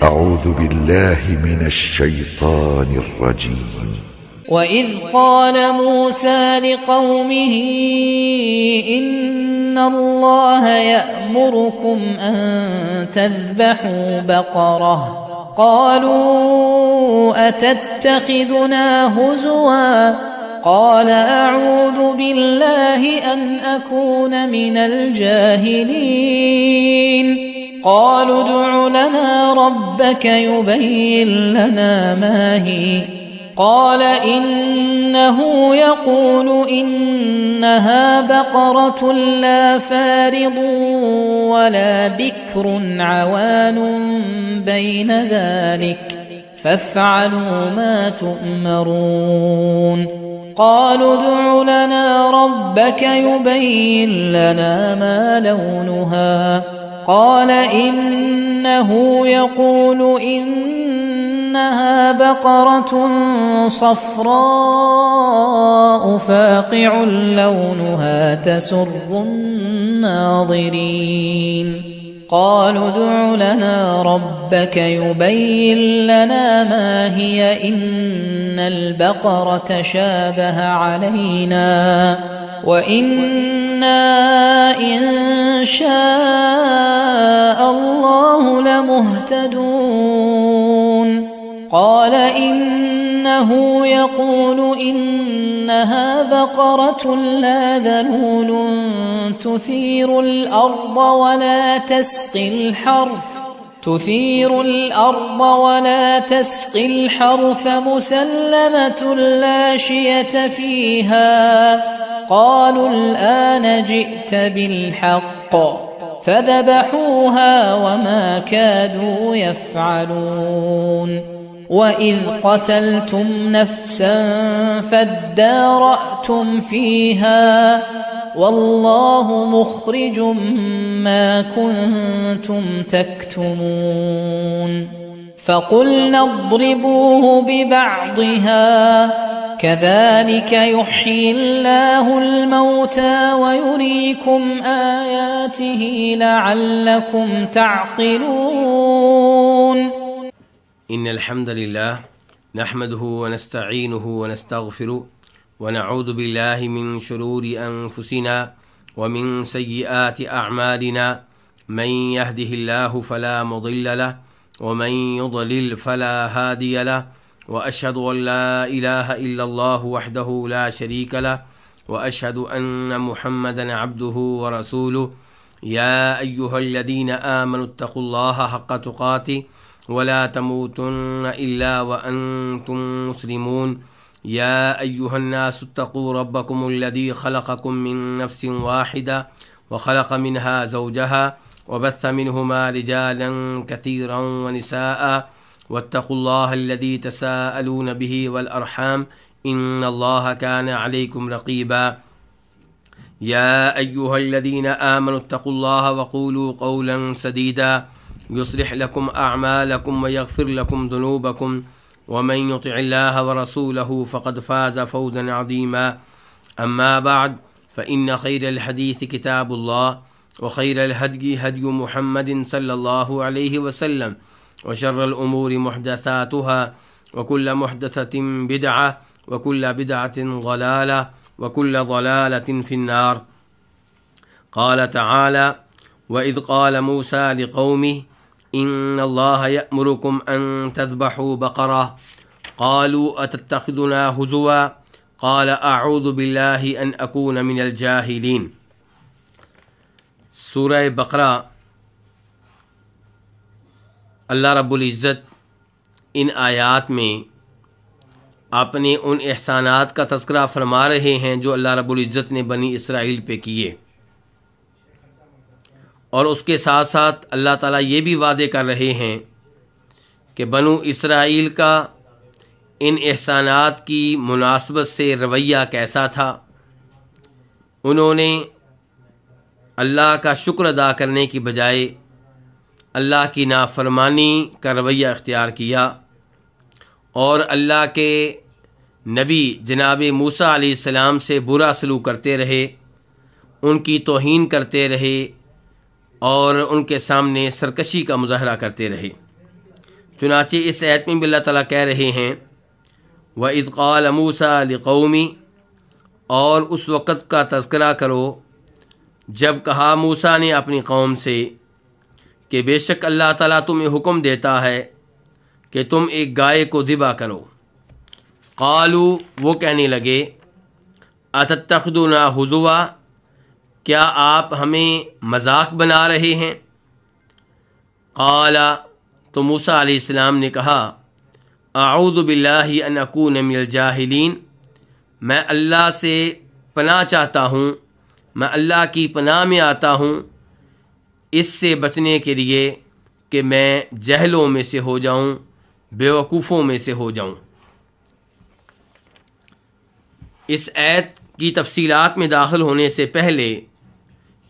أعوذ بالله من الشيطان الرجيم. وَإِذْ قَالَ مُوسَى لِقَوْمِهِ إِنَّ اللَّهَ يَأْمُرُكُمْ أَن تَذْبَحُوا بَقَرَةً قَالُوا أَتَتَّخِذُنَا هُزُوًا قَالَ أَعُوذُ بِاللَّهِ أَنْ أَكُونَ مِنَ الْجَاهِلِينَ قَالُوا ادْعُ لَنَا رَبَّكَ يُبَيِّن لَّنَا مَا هِيَ قال إنه يقول إنها بقرة لا فارض ولا بكر عوان بين ذلك فافعلوا ما تؤمرون قالوا ادع لنا ربك يبين لنا ما لونها قال إنه يقول إنها بقرة صفراء فاقع لونها تسر الناظرين قالوا ادع لنا ربك يبين لنا ما هي إن البقرة شابه علينا وإنا إن شاء الله لمهتدون قال إنه يقول إنها بقرة لا ذلول تثير الأرض ولا تسقي الحرث مسلمة لا شية فيها قالوا الآن جئت بالحق فذبحوها وما كادوا يفعلون وإذ قتلتم نفسا فادارأتم فيها والله مخرج ما كنتم تكتمون فقلنا اضربوه ببعضها كذلك يحيي الله الموتى ويريكم آياته لعلكم تعقلون إن الحمد لله نحمده ونستعينه ونستغفره ونعوذ بالله من شرور أنفسنا ومن سيئات أعمالنا من يهده الله فلا مضل له ومن يضلل فلا هادي له وأشهد أن لا إله إلا الله وحده لا شريك له وأشهد أن محمدا عبده ورسوله يا أيها الذين آمنوا اتقوا الله حق تقاته ولا تموتن إلا وأنتم مسلمون يا أيها الناس اتقوا ربكم الذي خلقكم من نفس واحدة وخلق منها زوجها وبث منهما رجالا كثيرا ونساء واتقوا الله الذي تساءلون به والأرحام إن الله كان عليكم رقيبا يا أيها الذين آمنوا اتقوا الله وقولوا قولا سديدا يصلح لكم أعمالكم ويغفر لكم ذنوبكم ومن يطع الله ورسوله فقد فاز فوزا عظيما أما بعد فإن خير الحديث كتاب الله وخير الهدي هدي محمد صلى الله عليه وسلم وشر الأمور محدثاتها وكل محدثة بدعة وكل بدعة ضلالة وكل ضلالة في النار قال تعالى وإذ قال موسى لقومه إن الله يأمركم أن تذبحوا بقرة قالوا أتتخذنا هزوا قال أعوذ بالله أن أكون من الجاهلين سورہ بقرہ اللہ رب العزت ان آیات میں اپنے ان احسانات کا تذکرہ فرما رہے ہیں جو اللہ رب العزت نے بنی اسرائیل پہ کیے، اور اس کے ساتھ ساتھ اللہ تعالیٰ یہ بھی وعدے کر رہے ہیں کہ بنو اسرائیل کا ان احسانات کی مناسبت سے رویہ کیسا تھا۔ انہوں نے اللہ کا شکر ادا کرنے کی بجائے اللہ کی نافرمانی کا رویہ اختیار کیا، اور اللہ کے نبی جناب موسیٰ علیہ السلام سے برا سلوک کرتے رہے، ان کی توہین کرتے رہے اور ان کے سامنے سرکشی کا مظاہرہ کرتے رہے۔ چنانچہ اس آیت میں بھی اللہ تعالیٰ کہہ رہے ہیں وَإِذْ قَالَ مُوسَىٰ لِقَوْمِهِ، اور اس وقت کا تذکرہ کرو جب کہا موسیٰ نے اپنی قوم سے کہ بے شک اللہ تعالیٰ تمہیں حکم دیتا ہے کہ تم ایک گائے کو ذبح کرو۔ قالوا، وہ کہنے لگے اتتخذنا ہزوا، کیا آپ ہمیں مذاق بنا رہے ہیں؟ قال، تو موسیٰ علیہ السلام نے کہا اعوذ باللہ ان اکون من الجاہلین، میں اللہ سے پناہ چاہتا ہوں، میں اللہ کی پناہ میں آتا ہوں اس سے بچنے کے لیے کہ میں جہلوں میں سے ہو جاؤں، بیوقوفوں میں سے ہو جاؤں۔ اس آیت کی تفصیلات میں داخل ہونے سے پہلے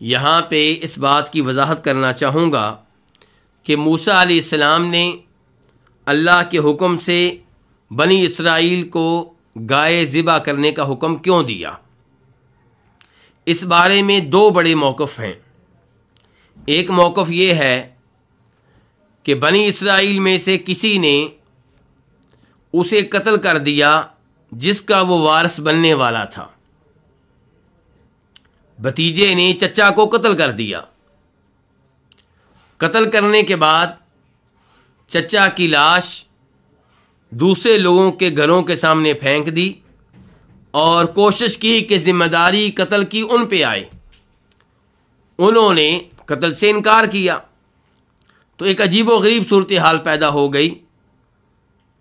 یہاں پہ اس بات کی وضاحت کرنا چاہوں گا کہ موسیٰ علیہ السلام نے اللہ کے حکم سے بنی اسرائیل کو گائے ذبح کرنے کا حکم کیوں دیا۔ اس بارے میں دو بڑے موقف ہیں۔ ایک موقف یہ ہے کہ بنی اسرائیل میں سے کسی نے اسے قتل کر دیا جس کا وہ وارث بننے والا تھا، بھتیجے نے چچا کو قتل کر دیا۔ قتل کرنے کے بعد چچا کی لاش دوسرے لوگوں کے گھروں کے سامنے پھینک دی اور کوشش کی کہ ذمہ داری قتل کی ان پہ آئے۔ انہوں نے قتل سے انکار کیا تو ایک عجیب و غریب صورتحال پیدا ہو گئی،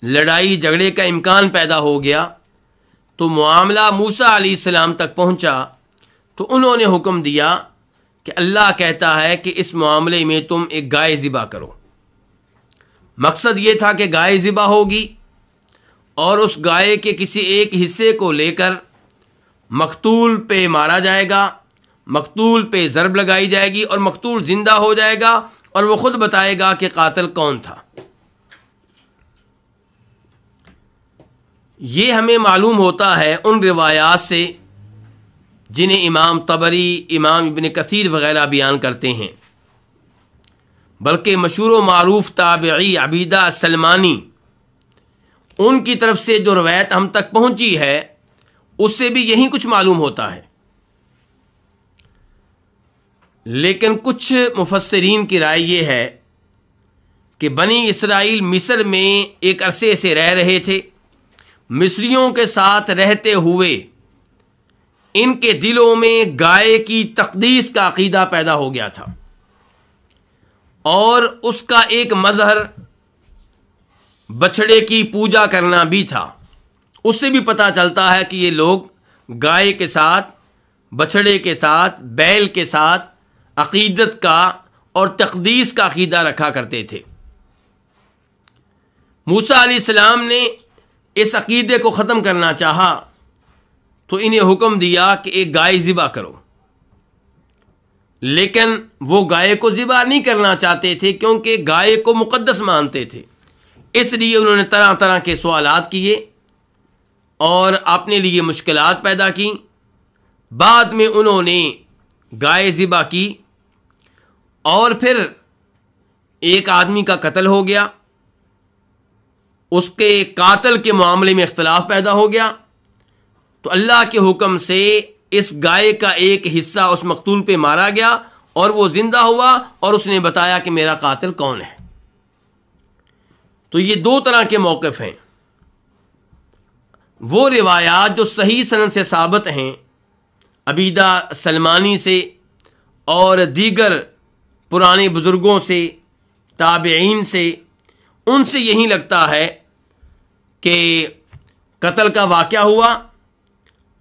لڑائی جھگڑے کا امکان پیدا ہو گیا۔ تو معاملہ موسیٰ علیہ السلام تک پہنچا تو انہوں نے حکم دیا کہ اللہ کہتا ہے کہ اس معاملے میں تم ایک گائے ذبح کرو۔ مقصد یہ تھا کہ گائے ذبح ہوگی اور اس گائے کے کسی ایک حصے کو لے کر مقتول پہ مارا جائے گا، مقتول پہ ضرب لگائی جائے گی اور مقتول زندہ ہو جائے گا اور وہ خود بتائے گا کہ قاتل کون تھا۔ یہ ہمیں معلوم ہوتا ہے ان روایات سے جنہیں امام طبری، امام ابن کثیر وغیرہ بیان کرتے ہیں، بلکہ مشہور و معروف تابعی عبیدہ السلمانی، ان کی طرف سے جو روایت ہم تک پہنچی ہے اس سے بھی یہی کچھ معلوم ہوتا ہے۔ لیکن کچھ مفسرین کی رائے یہ ہے کہ بنی اسرائیل مصر میں ایک عرصے سے رہ رہے تھے، مصریوں کے ساتھ رہتے ہوئے ان کے دلوں میں گائے کی تقدیس کا عقیدہ پیدا ہو گیا تھا اور اس کا ایک مظہر بچھڑے کی پوجا کرنا بھی تھا۔ اس سے بھی پتہ چلتا ہے کہ یہ لوگ گائے کے ساتھ، بچھڑے کے ساتھ، بیل کے ساتھ عقیدت کا اور تقدیس کا عقیدہ رکھا کرتے تھے۔ موسیٰ علیہ السلام نے اس عقیدے کو ختم کرنا چاہا تو انہیں حکم دیا کہ ایک گائے ذبح کرو، لیکن وہ گائے کو ذبح نہیں کرنا چاہتے تھے کیونکہ گائے کو مقدس مانتے تھے۔ اس لیے انہوں نے طرح طرح کے سوالات کیے اور اپنے لیے مشکلات پیدا کی۔ بعد میں انہوں نے گائے ذبح کی اور پھر ایک آدمی کا قتل ہو گیا، اس کے قاتل کے معاملے میں اختلاف پیدا ہو گیا تو اللہ کے حکم سے اس گائے کا ایک حصہ اس مقتول پہ مارا گیا اور وہ زندہ ہوا اور اس نے بتایا کہ میرا قاتل کون ہے۔ تو یہ دو طرح کے موقف ہیں۔ وہ روایات جو صحیح سند سے ثابت ہیں عبیدہ سلمانی سے اور دیگر پرانے بزرگوں سے، تابعین سے، ان سے یہی لگتا ہے کہ قتل کا واقعہ ہوا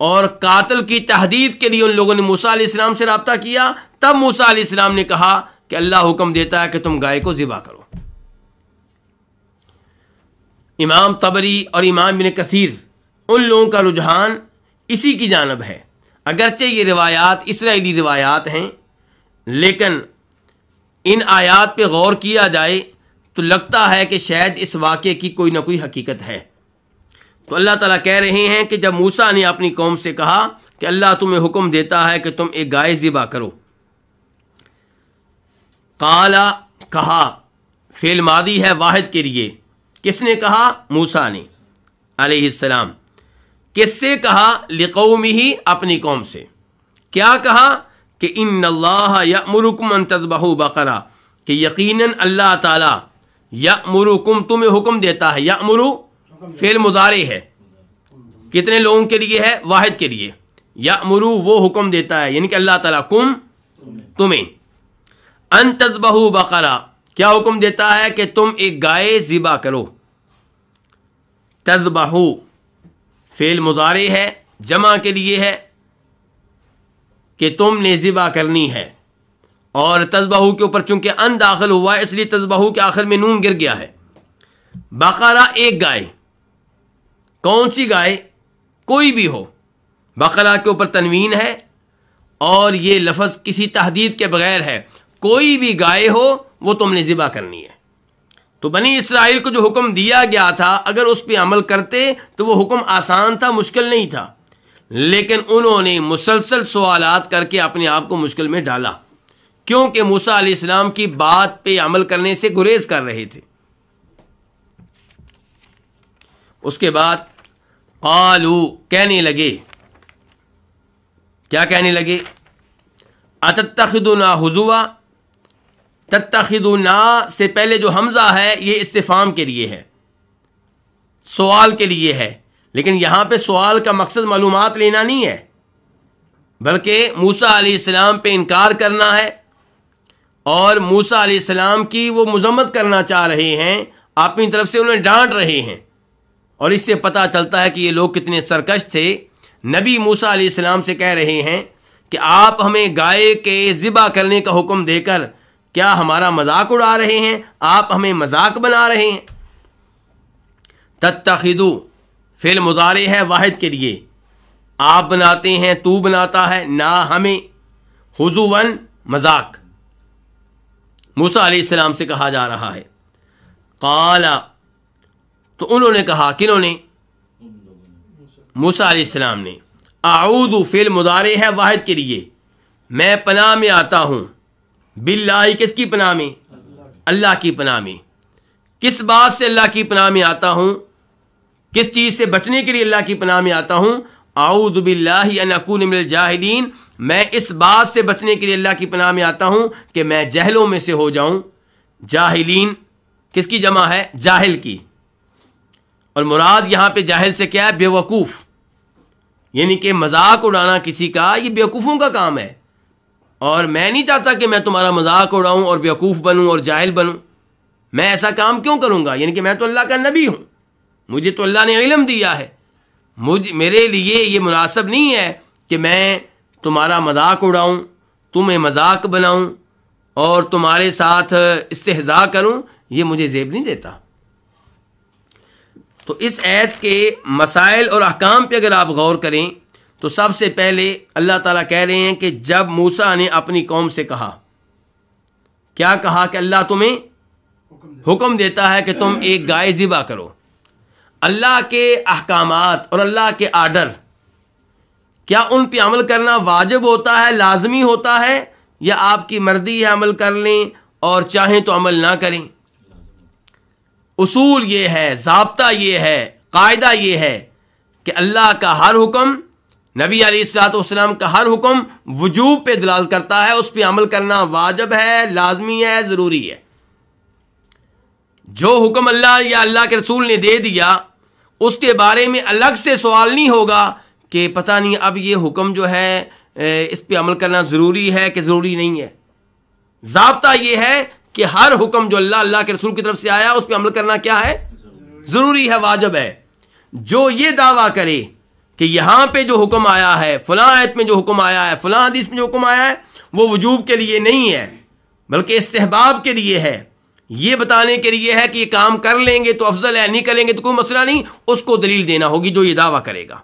اور قاتل کی تحدید کے لیے ان لوگوں نے موسیٰ علیہ السلام سے رابطہ کیا۔ تب موسیٰ علیہ السلام نے کہا کہ اللہ حکم دیتا ہے کہ تم گائے کو ذبح کرو۔ امام طبری اور امام ابن کثیر ان لوگوں کا رجحان اسی کی جانب ہے۔ اگرچہ یہ روایات اسرائیلی روایات ہیں، لیکن ان آیات پہ غور کیا جائے تو لگتا ہے کہ شاید اس واقعے کی کوئی نہ کوئی حقیقت ہے۔ تو اللہ تعالیٰ کہہ رہے ہیں کہ جب موسیٰ نے اپنی قوم سے کہا کہ اللہ تمہیں حکم دیتا ہے کہ تم ایک گائے ذبح کرو، قالا، کہا، فعل ماضی ہے واحد کے لیے. کس نے کہا؟ موسیٰ نے علیہ السلام. کس سے کہا؟ لقومہ، اپنی قوم سے. کیا کہا؟ کہ ان اللہ یأمرکم ان تذبحوا بقرہ، کہ یقیناً اللہ تعالیٰ یأمرکم، تمہیں حکم دیتا ہے. یأمرو فعل مضارع ہے. کتنے لوگوں کے لیے ہے؟ واحد کے لیے. یأمرو وہ حکم دیتا ہے، یعنی کہ اللہ تعالیٰ کم تمہیں. ان تذبحوا بقرہ، کیا حکم دیتا ہے؟ کہ تم ایک گائے ذبح کرو. تذبحوا فعل مضارع ہے، جمع کے لیے ہے کہ تم نے ذبح کرنی ہے. اور تذبحوا کے اوپر چونکہ ان داخل ہوا ہے اس لیے تذبحوا کے آخر میں نون گر گیا ہے. بقرہ ایک گائے. کون سی گائے؟ کوئی بھی ہو. بقرہ کے اوپر تنوین ہے اور یہ لفظ کسی تحدید کے بغیر ہے. کوئی بھی گائے ہو وہ تم نے ذبح کرنی ہے. تو بنی اسرائیل کو جو حکم دیا گیا تھا اگر اس پہ عمل کرتے تو وہ حکم آسان تھا، مشکل نہیں تھا. لیکن انہوں نے مسلسل سوالات کر کے اپنے آپ کو مشکل میں ڈالا، کیونکہ موسیٰ علیہ السلام کی بات پہ عمل کرنے سے گریز کر رہے تھے. اس کے بعد قالو، کہنے لگے. کیا کہنے لگے؟ اتتخذنا ہزوا. تتخذنا سے پہلے جو حمزہ ہے یہ استفہام کے لیے ہے، سوال کے لیے ہے. لیکن یہاں پہ سوال کا مقصد معلومات لینا نہیں ہے، بلکہ موسیٰ علیہ السلام پہ انکار کرنا ہے اور موسیٰ علیہ السلام کی وہ مذمت کرنا چاہ رہے ہیں. اپنی طرف سے انہیں ڈانٹ رہے ہیں اور اس سے پتہ چلتا ہے کہ یہ لوگ کتنے سرکش تھے. نبی موسیٰ علیہ السلام سے کہہ رہے ہیں کہ آپ ہمیں گائے کے ذبح کرنے کا حکم دے کر کیا ہمارا مذاق اڑا رہے ہیں؟ آپ ہمیں مذاق بنا رہے ہیں. تتخذو فعل مضارع ہے واحد کے لیے. آپ بناتے ہیں، تو بناتا ہے، نہ ہمیں. ہزواً مذاق موسیٰ علیہ السلام سے کہا جا رہا ہے. قال، تو انہوں نے کہا، کنہوں نے؟ موسیٰ علیہ السلام نے. اعوذ فعل مضارع ہے واحد کے لیے. میں پناہ میں آتا ہوں. باللہ، کس کی پناہ میں؟ اللہ کی پناہ میں. کس بات سے اللہ کی پناہ میں آتا ہوں؟ کس چیز سے بچنے کے لیے اللہ کی پناہ میں آتا ہوں؟ اعوذ باللہ ان اکون من الجاہلین. میں اس بات سے بچنے کے لیے اللہ کی پناہ میں آتا ہوں کہ میں جہلوں میں سے ہو جاؤں. جاہلین کس کی جمع ہے؟ جاہل کی. اور مراد یہاں پہ جاہل سے کیا ہے؟ بے وقوف. یعنی کہ مذاق اڑانا کسی کا یہ بیوقوفوں کا کام ہے، اور میں نہیں چاہتا کہ میں تمہارا مذاق اڑاؤں اور بیوقوف بنوں اور جاہل بنوں. میں ایسا کام کیوں کروں گا؟ یعنی کہ میں تو اللہ کا نبی ہوں، مجھے تو اللہ نے علم دیا ہے. میرے لیے یہ مناسب نہیں ہے کہ میں تمہارا مذاق اڑاؤں، تمہیں مذاق بناؤں اور تمہارے ساتھ استہزاء کروں. یہ مجھے زیب نہیں دیتا. تو اس آیت کے مسائل اور احکام پہ اگر آپ غور کریں تو سب سے پہلے اللہ تعالیٰ کہہ رہے ہیں کہ جب موسیٰ نے اپنی قوم سے کہا، کیا کہا؟ کہ اللہ تمہیں حکم دیتا ہے کہ تم ایک گائے ذبح کرو. اللہ کے احکامات اور اللہ کے آرڈر، کیا ان پہ عمل کرنا واجب ہوتا ہے، لازمی ہوتا ہے، یا آپ کی مرضی ہے عمل کر لیں اور چاہیں تو عمل نہ کریں؟ اصول یہ ہے، ضابطہ یہ ہے، قاعدہ یہ ہے کہ اللہ کا ہر حکم، نبی علیہ الصلوۃ والسلام کا ہر حکم وجوب پہ دلالت کرتا ہے. اس پہ عمل کرنا واجب ہے، لازمی ہے، ضروری ہے. جو حکم اللہ یا اللہ کے رسول نے دے دیا اس کے بارے میں الگ سے سوال نہیں ہوگا کہ پتہ نہیں اب یہ حکم جو ہے اس پہ عمل کرنا ضروری ہے کہ ضروری نہیں ہے. ضابطہ یہ ہے کہ ہر حکم جو اللہ کے رسول کی طرف سے آیا اس پہ عمل کرنا کیا ہے؟ ضروری ہے، واجب ہے. جو یہ دعویٰ کرے کہ یہاں پہ جو حکم آیا ہے، فلاں آیت میں جو حکم آیا ہے، فلاں حدیث میں جو حکم آیا ہے، وہ وجوب کے لیے نہیں ہے بلکہ استحباب کے لیے ہے، یہ بتانے کے لیے ہے کہ یہ کام کر لیں گے تو افضل ہے، نہیں کریں گے تو کوئی مسئلہ نہیں. اس کو دلیل دینا ہوگی. جو یہ دعویٰ کرے گا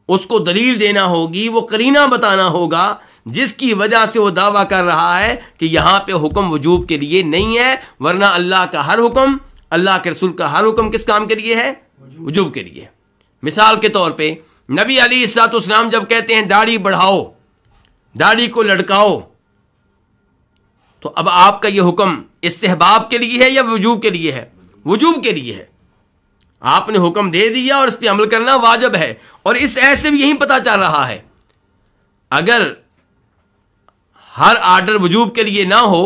اس کو دلیل دینا ہوگی، وہ قرینہ بتانا ہوگا جس کی وجہ سے وہ دعویٰ کر رہا ہے کہ یہاں پہ حکم وجوب کے لیے نہیں ہے. ورنہ اللہ کا ہر حکم، اللہ کے رسول کا ہر حکم کس کام کے لیے ہے؟ وجوب کے لیے. مثال کے طور پہ نبی علیہ الصلوۃ والسلام جب کہتے ہیں داڑھی بڑھاؤ، داڑھی کو لٹکاؤ، تو اب آپ کا یہ حکم استحباب کے لیے ہے یا وجوب کے لیے ہے؟ وجوب کے لیے ہے. آپ نے حکم دے دیا اور اس پہ عمل کرنا واجب ہے. اور اس ایت سے بھی یہی پتہ چل رہا ہے اگر ہر آرڈر وجوب کے لیے نہ ہو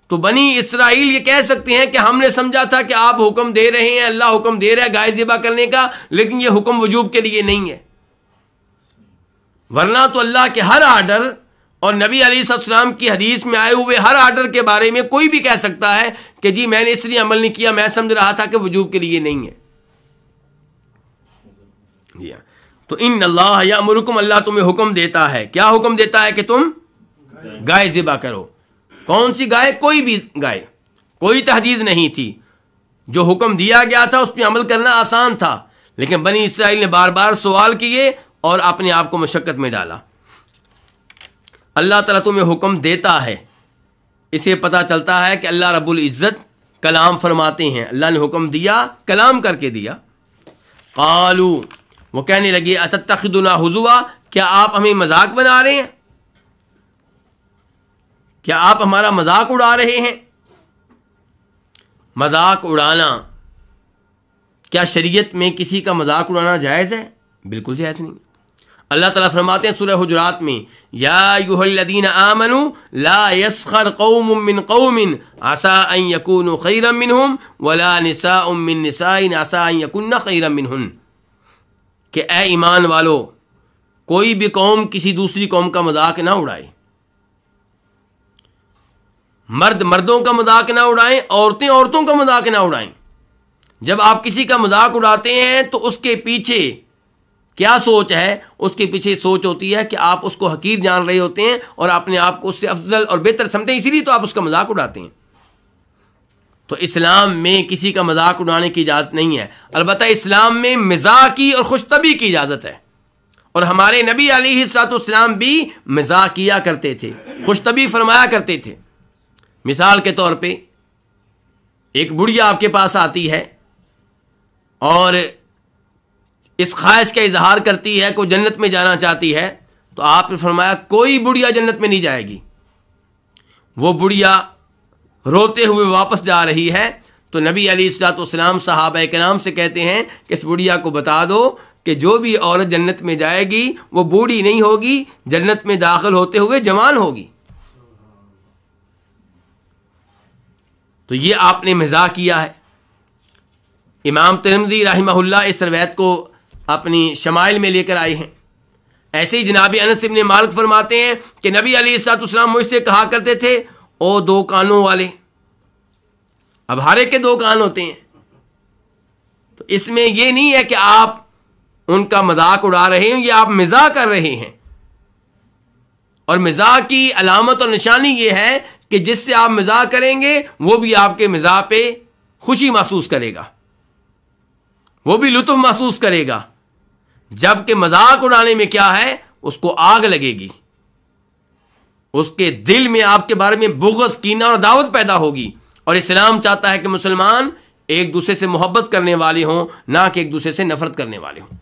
تو بنی اسرائیل یہ کہہ سکتے ہیں کہ ہم نے سمجھا تھا کہ آپ حکم دے رہے ہیں، اللہ حکم دے رہا ہے گائے ذبح کرنے کا، لیکن یہ حکم وجوب کے لیے نہیں ہے. ورنہ تو اللہ کے ہر آرڈر اور نبی علیہ السلام کی حدیث میں آئے ہوئے ہر آرڈر کے بارے میں کوئی بھی کہہ سکتا ہے کہ جی میں نے اس لیے عمل نہیں کیا، میں سمجھ رہا تھا کہ وجوب کے لیے نہیں ہے. تو ان اللہ یامرکم، اللہ تمہیں حکم دیتا ہے. کیا حکم دیتا ہے؟ کہ تم گائے ذبح کرو. کون سی گائے؟ کوئی بھی گائے. کوئی تحدید نہیں تھی. جو حکم دیا گیا تھا اس پہ عمل کرنا آسان تھا، لیکن بنی اسرائیل نے بار بار سوال کیے اور اپنے آپ کو مشقت میں ڈالا. اللہ تعالیٰ تمہیں حکم دیتا ہے. اسے پتہ چلتا ہے کہ اللہ رب العزت کلام فرماتے ہیں. اللہ نے حکم دیا، کلام کر کے دیا. قالو، وہ کہنے لگے اتتخذنا ہزوا، کیا آپ ہمیں مذاق بنا رہے ہیں؟ کیا آپ ہمارا مذاق اڑا رہے ہیں؟ مذاق اڑانا، کیا شریعت میں کسی کا مذاق اڑانا جائز ہے؟ بالکل جائز نہیں. اللہ تعالیٰ فرماتے ہیں سورہ حجرات میں، یا ایھا الذین آمنوا لا یسخر قوم من قوم عسى ان یکونوا خیرا منہم ولا نساء من نساء عسى ان یکن خیرا منہن، کہ اے ایمان والو کوئی بھی قوم کسی دوسری قوم کا مذاق نہ اڑائے. مرد مردوں کا مذاق نہ اڑائیں، عورتیں عورتوں کا مذاق نہ اڑائیں. جب آپ کسی کا مذاق اڑاتے ہیں تو اس کے پیچھے کیا سوچ ہے؟ اس کے پیچھے سوچ ہوتی ہے کہ آپ اس کو حقیر جان رہے ہوتے ہیں اور اپنے آپ کو اس سے افضل اور بہتر سمجھتے ہیں، اسی لیے تو آپ اس کا مذاق اڑاتے ہیں. تو اسلام میں کسی کا مذاق اڑانے کی اجازت نہیں ہے. البتہ اسلام میں مزاح کی اور خوش طبعی کی اجازت ہے، اور ہمارے نبی علیہ الصلوۃ والسلام بھی مزاح کیا کرتے تھے، خوش طبعی فرمایا کرتے تھے. مثال کے طور پہ ایک بڑھیا آپ کے پاس آتی ہے اور اس خواہش کا اظہار کرتی ہے کہ جنت میں جانا چاہتی ہے، تو آپ نے فرمایا کوئی بڑھیا جنت میں نہیں جائے گی. وہ بڑھیا روتے ہوئے واپس جا رہی ہے تو نبی علیہ الصلوۃ والسلام صحابہ کرام سے کہتے ہیں کہ اس بڑھیا کو بتا دو کہ جو بھی عورت جنت میں جائے گی وہ بوڑھی نہیں ہوگی، جنت میں داخل ہوتے ہوئے جوان ہوگی. تو یہ آپ نے مزاح کیا ہے. امام ترمذی رحمہ اللہ اس روایت کو اپنی شمائل میں لے کر آئے ہیں. ایسے ہی جناب انس بن مالک فرماتے ہیں کہ نبی علیہ الصلوۃ والسلام مجھ سے کہا کرتے تھے، او دو کانوں والے. اب ہر ایک کے دو کان ہوتے ہیں، تو اس میں یہ نہیں ہے کہ آپ ان کا مذاق اڑا رہے ہیں، یہ آپ مزاح کر رہے ہیں. اور مزاح کی علامت اور نشانی یہ ہے کہ جس سے آپ مزاح کریں گے وہ بھی آپ کے مزاح پہ خوشی محسوس کرے گا، وہ بھی لطف محسوس کرے گا. جبکہ مذاق اڑانے میں کیا ہے؟ اس کو آگ لگے گی، اس کے دل میں آپ کے بارے میں بغض، کینہ اور عداوت پیدا ہوگی. اور اسلام چاہتا ہے کہ مسلمان ایک دوسرے سے محبت کرنے والے ہوں، نہ کہ ایک دوسرے سے نفرت کرنے والے ہوں.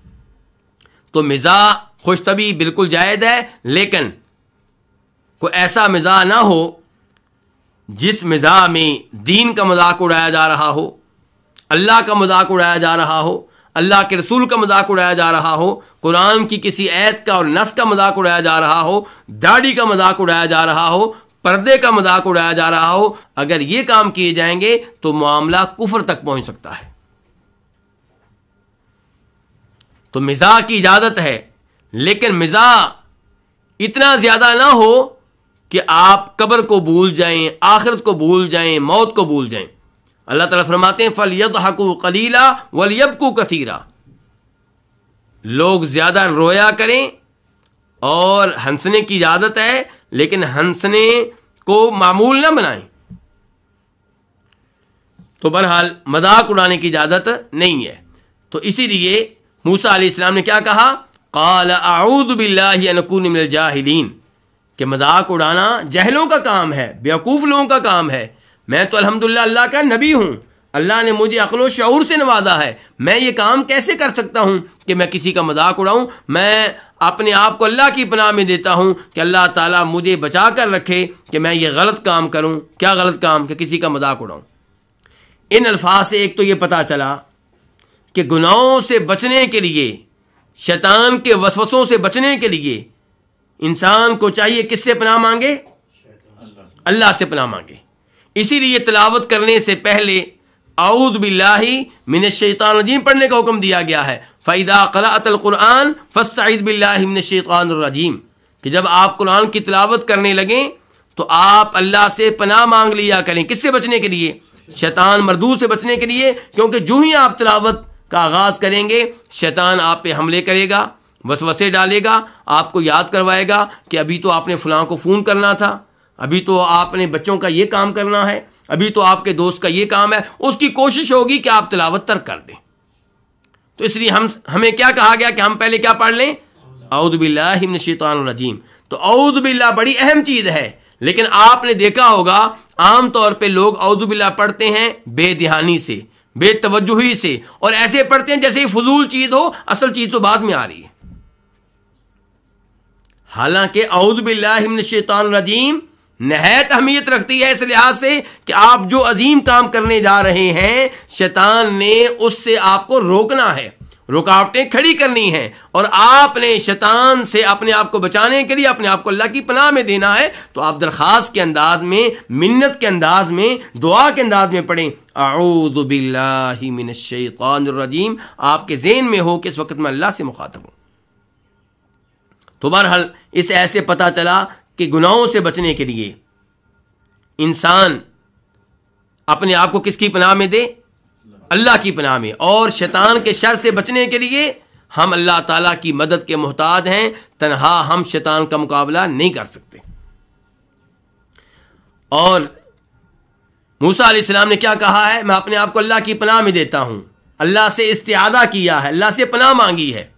تو مزاح خوش طبعی بالکل جائز ہے، لیکن کوئی ایسا مزاح نہ ہو جس مزاح میں دین کا مذاق اڑایا جا رہا ہو، اللہ کا مذاق اڑایا جا رہا ہو، اللہ کے رسول کا مذاق اڑایا جا رہا ہو، قرآن کی کسی آیت کا اور نص کا مذاق اڑایا جا رہا ہو، داڑھی کا مذاق اڑایا جا رہا ہو، پردے کا مذاق اڑایا جا رہا ہو. اگر یہ کام کیے جائیں گے تو معاملہ کفر تک پہنچ سکتا ہے. تو مزاح کی اجازت ہے، لیکن مزاح اتنا زیادہ نہ ہو کہ آپ قبر کو بھول جائیں، آخرت کو بھول جائیں، موت کو بھول جائیں. اللہ تعالیٰ فرماتے ہیں فَلْيَضْحَكُوا قَلِيلًا وَلْيَبْكُوا كَثِيرًا، لوگ زیادہ رویا کریں اور ہنسنے کی اجازت ہے، لیکن ہنسنے کو معمول نہ بنائیں. تو بہرحال مذاق اڑانے کی اجازت نہیں ہے. تو اسی لیے موسیٰ علیہ السلام نے کیا کہا؟ قَالَ أَعُوذُ بِاللَّهِ أَنْ أَكُونَ مِنَ الْجَاهِلِينَ، کہ مذاق اڑانا جاہلوں کا کام ہے، بیوقوف لوگوں کا کام ہے. میں تو الحمدللہ اللہ کا نبی ہوں، اللہ نے مجھے عقل و شعور سے نوازا ہے، میں یہ کام کیسے کر سکتا ہوں کہ میں کسی کا مذاق اڑاؤں؟ میں اپنے آپ کو اللہ کی پناہ میں دیتا ہوں کہ اللہ تعالیٰ مجھے بچا کر رکھے کہ میں یہ غلط کام کروں. کیا غلط کام؟ کہ کسی کا مذاق اڑاؤں. ان الفاظ سے ایک تو یہ پتہ چلا کہ گناہوں سے بچنے کے لیے، شیطان کے وسوسوں سے بچنے کے لیے انسان کو چاہیے کس سے پناہ مانگے؟ اللہ سے پناہ مانگے. اسی لیے تلاوت کرنے سے پہلے اعوذ باللہ من الشیطان الرجیم پڑھنے کا حکم دیا گیا ہے. فَإِذَا قَرَأْتَ الْقُرْآنَ فَاسْتَعِذْ بِاللَّهِ مِنَ الشَّيْطَانِ الرَّجِيمِ کہ جب آپ قرآن کی تلاوت کرنے لگیں تو آپ اللہ سے پناہ مانگ لیا کریں. کس سے بچنے کے لیے؟ شیطان مردود سے بچنے کے لیے. کیونکہ جو ہی آپ تلاوت کا آغاز کریں گے شیطان آپ پہ حملے کرے گا، وسوسے ڈالے گا، آپ کو یاد کروائے گا کہ ابھی تو آپ نے فلاں کو فون کرنا تھا، ابھی تو آپ نے بچوں کا یہ کام کرنا ہے، ابھی تو آپ کے دوست کا یہ کام ہے. اس کی کوشش ہوگی کہ آپ تلاوت ترک کر دیں. تو اس لیے ہمیں کیا کہا گیا کہ ہم پہلے کیا پڑھ لیں؟ اعوذ باللہ من الشیطان الرجیم. تو اعوذ باللہ بڑی اہم چیز ہے. لیکن آپ نے دیکھا ہوگا عام طور پہ لوگ اعوذ باللہ پڑھتے ہیں بے دھیانی سے، بے توجہی سے، اور ایسے پڑھتے ہیں جیسے ہی فضول چیز ہو، اصل چیز تو بعد میں آ رہی ہے. حالانکہ اعوذ باللہ من الشیطان الرجیم نہایت اہمیت رکھتی ہے اس لحاظ سے کہ آپ جو عظیم کام کرنے جا رہے ہیں شیطان نے اس سے آپ کو روکنا ہے، رکاوٹیں کھڑی کرنی ہیں، اور آپ نے شیطان سے اپنے آپ کو بچانے کے لیے اپنے آپ کو اللہ کی پناہ میں دینا ہے. تو آپ درخواست کے انداز میں، منت کے انداز میں، دعا کے انداز میں پڑھیں اعوذ باللہ من الشیطان الرجیم. آپ کے ذہن میں ہو کہ اس وقت میں اللہ سے مخاطب ہوں. تو بہرحال اس ایسے پتہ چلا کہ گناہوں سے بچنے کے لیے انسان اپنے آپ کو کس کی پناہ میں دے؟ اللہ کی پناہ میں. اور شیطان کے شر سے بچنے کے لیے ہم اللہ تعالیٰ کی مدد کے محتاج ہیں. تنہا ہم شیطان کا مقابلہ نہیں کر سکتے. اور موسیٰ علیہ السلام نے کیا کہا ہے؟ میں اپنے آپ کو اللہ کی پناہ میں دیتا ہوں. اللہ سے استعاذہ کیا ہے، اللہ سے پناہ مانگی ہے.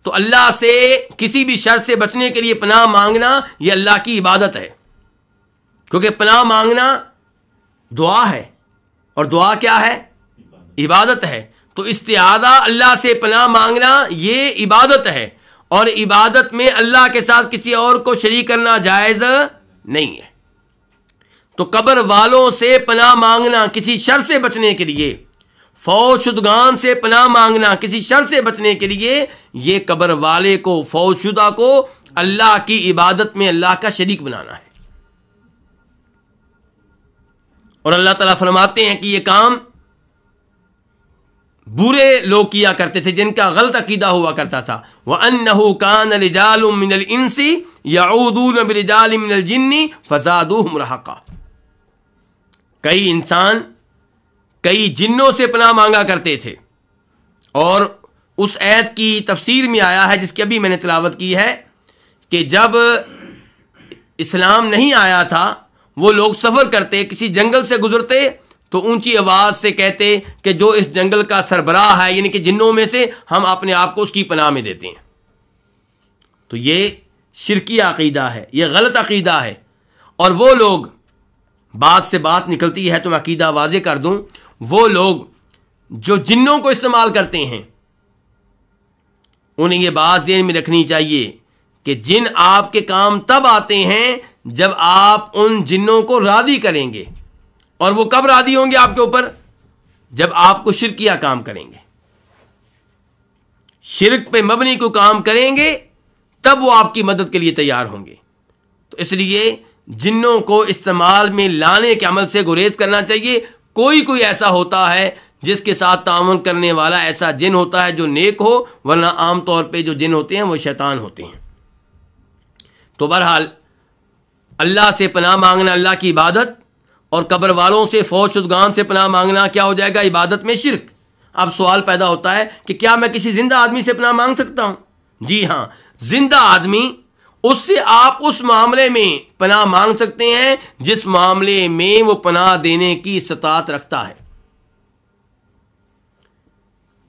تو اللہ سے کسی بھی شر سے بچنے کے لیے پناہ مانگنا یہ اللہ کی عبادت ہے. کیونکہ پناہ مانگنا دعا ہے، اور دعا کیا ہے؟ عبادت ہے. تو استعاذہ اللہ سے پناہ مانگنا یہ عبادت ہے، اور عبادت میں اللہ کے ساتھ کسی اور کو شریک کرنا جائز نہیں ہے. تو قبر والوں سے پناہ مانگنا کسی شر سے بچنے کے لیے، فوت شدگان سے پناہ مانگنا کسی شر سے بچنے کے لیے، یہ قبر والے کو، فوت شدہ کو اللہ کی عبادت میں اللہ کا شریک بنانا ہے. اور اللہ تعالیٰ فرماتے ہیں کہ یہ کام برے لوگ کیا کرتے تھے جن کا غلط عقیدہ ہوا کرتا تھا. وَأَنَّهُ كَانَ رِجَالٌ مِّنَ الْإِنسِ يَعُوذُونَ بِرِجَالٍ مِّنَ الْجِنِّ فَزَادُوهُمْ رَهَقًا. کئی انسان کئی جنوں سے پناہ مانگا کرتے تھے. اور اس آیت کی تفسیر میں آیا ہے جس کی ابھی میں نے تلاوت کی ہے کہ جب اسلام نہیں آیا تھا وہ لوگ سفر کرتے، کسی جنگل سے گزرتے تو اونچی آواز سے کہتے کہ جو اس جنگل کا سربراہ ہے، یعنی کہ جنوں میں سے، ہم اپنے آپ کو اس کی پناہ میں دیتے ہیں. تو یہ شرکی عقیدہ ہے، یہ غلط عقیدہ ہے. اور وہ لوگ، بات سے بات نکلتی ہے تو میں عقیدہ واضح کر دوں، وہ لوگ جو جنوں کو استعمال کرتے ہیں انہیں یہ بات ذہن میں رکھنی چاہیے کہ جن آپ کے کام تب آتے ہیں جب آپ ان جنوں کو راضی کریں گے. اور وہ کب راضی ہوں گے آپ کے اوپر؟ جب آپ کو شرکیہ کام کریں گے، شرک پہ مبنی کو کام کریں گے، تب وہ آپ کی مدد کے لیے تیار ہوں گے. تو اس لیے جنوں کو استعمال میں لانے کے عمل سے گریز کرنا چاہیے. کوئی ایسا ہوتا ہے جس کے ساتھ تعاون کرنے والا ایسا جن ہوتا ہے جو نیک ہو، ورنہ عام طور پہ جو جن ہوتے ہیں وہ شیطان ہوتے ہیں. تو بہرحال اللہ سے پناہ مانگنا اللہ کی عبادت، اور قبر والوں سے، فوت شدگان سے پناہ مانگنا کیا ہو جائے گا؟ عبادت میں شرک. اب سوال پیدا ہوتا ہے کہ کیا میں کسی زندہ آدمی سے پناہ مانگ سکتا ہوں؟ جی ہاں، زندہ آدمی، اس سے آپ اس معاملے میں پناہ مانگ سکتے ہیں جس معاملے میں وہ پناہ دینے کی استطاعت رکھتا ہے.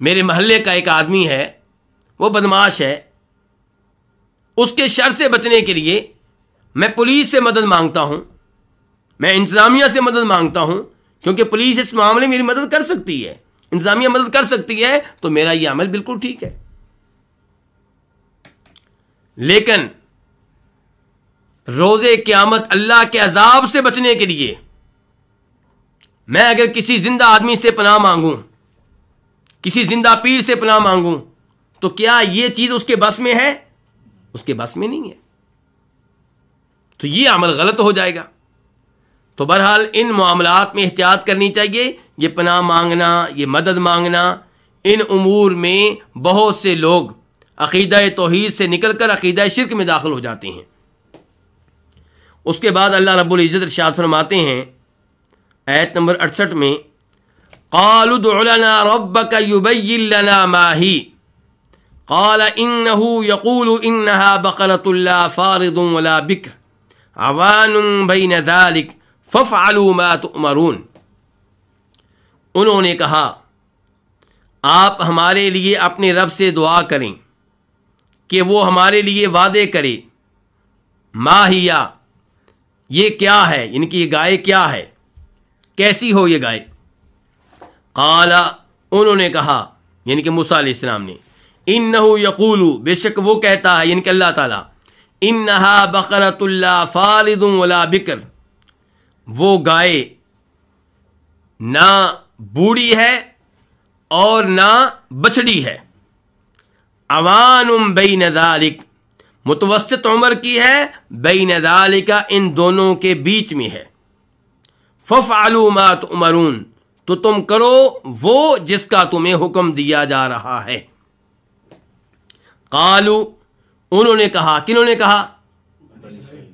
میرے محلے کا ایک آدمی ہے، وہ بدماش ہے. اس کے شر سے بچنے کے لیے میں پولیس سے مدد مانگتا ہوں، میں انتظامیہ سے مدد مانگتا ہوں، کیونکہ پولیس اس معاملے میں میری مدد کر سکتی ہے، انتظامیہ مدد کر سکتی ہے، تو میرا یہ عمل بالکل ٹھیک ہے. لیکن روز قیامت اللہ کے عذاب سے بچنے کے لیے میں اگر کسی زندہ آدمی سے پناہ مانگوں، کسی زندہ پیر سے پناہ مانگوں، تو کیا یہ چیز اس کے بس میں ہے؟ اس کے بس میں نہیں ہے، تو یہ عمل غلط ہو جائے گا۔ تو بہرحال ان معاملات میں احتیاط کرنی چاہیے۔ یہ پناہ مانگنا، یہ مدد مانگنا، ان امور میں بہت سے لوگ عقیدہ توحید سے نکل کر عقیدہ شرک میں داخل ہو جاتے ہیں۔ اس کے بعد اللہ رب العزت ارشاد فرماتے ہیں آیت نمبر 68 میں، قالوا ادع لنا ربك يبين لنا ما هي قال انه يقول انها بقرة لا فارض ولا بكر عوان بين ذلك فافعلوا ما تؤمرون۔ انہوں نے کہا آپ ہمارے لیے اپنے رب سے دعا کریں کہ وہ ہمارے لیے وعدے کرے، ما ہیا، یہ کیا ہے، یعنی کہ یہ گائے کیا ہے، کیسی ہو یہ گائے۔ قال، انہوں نے کہا یعنی کہ موسیٰ علیہ السلام نے، انہ یقول، بے شک وہ کہتا ہے یعنی کہ اللہ تعالیٰ، انہا بقرۃ لا فارض ولا بکر، وہ گائے نہ بوڑھی ہے اور نہ بچڑی ہے، عوان بین ذالک، متوسط عمر کی ہے، بین ذالک، ان دونوں کے بیچ میں ہے، فافعلوا ما تؤمرون، تو تم کرو وہ جس کا تمہیں حکم دیا جا رہا ہے۔ قالوا، انہوں نے کہا، کنہوں نے کہا؟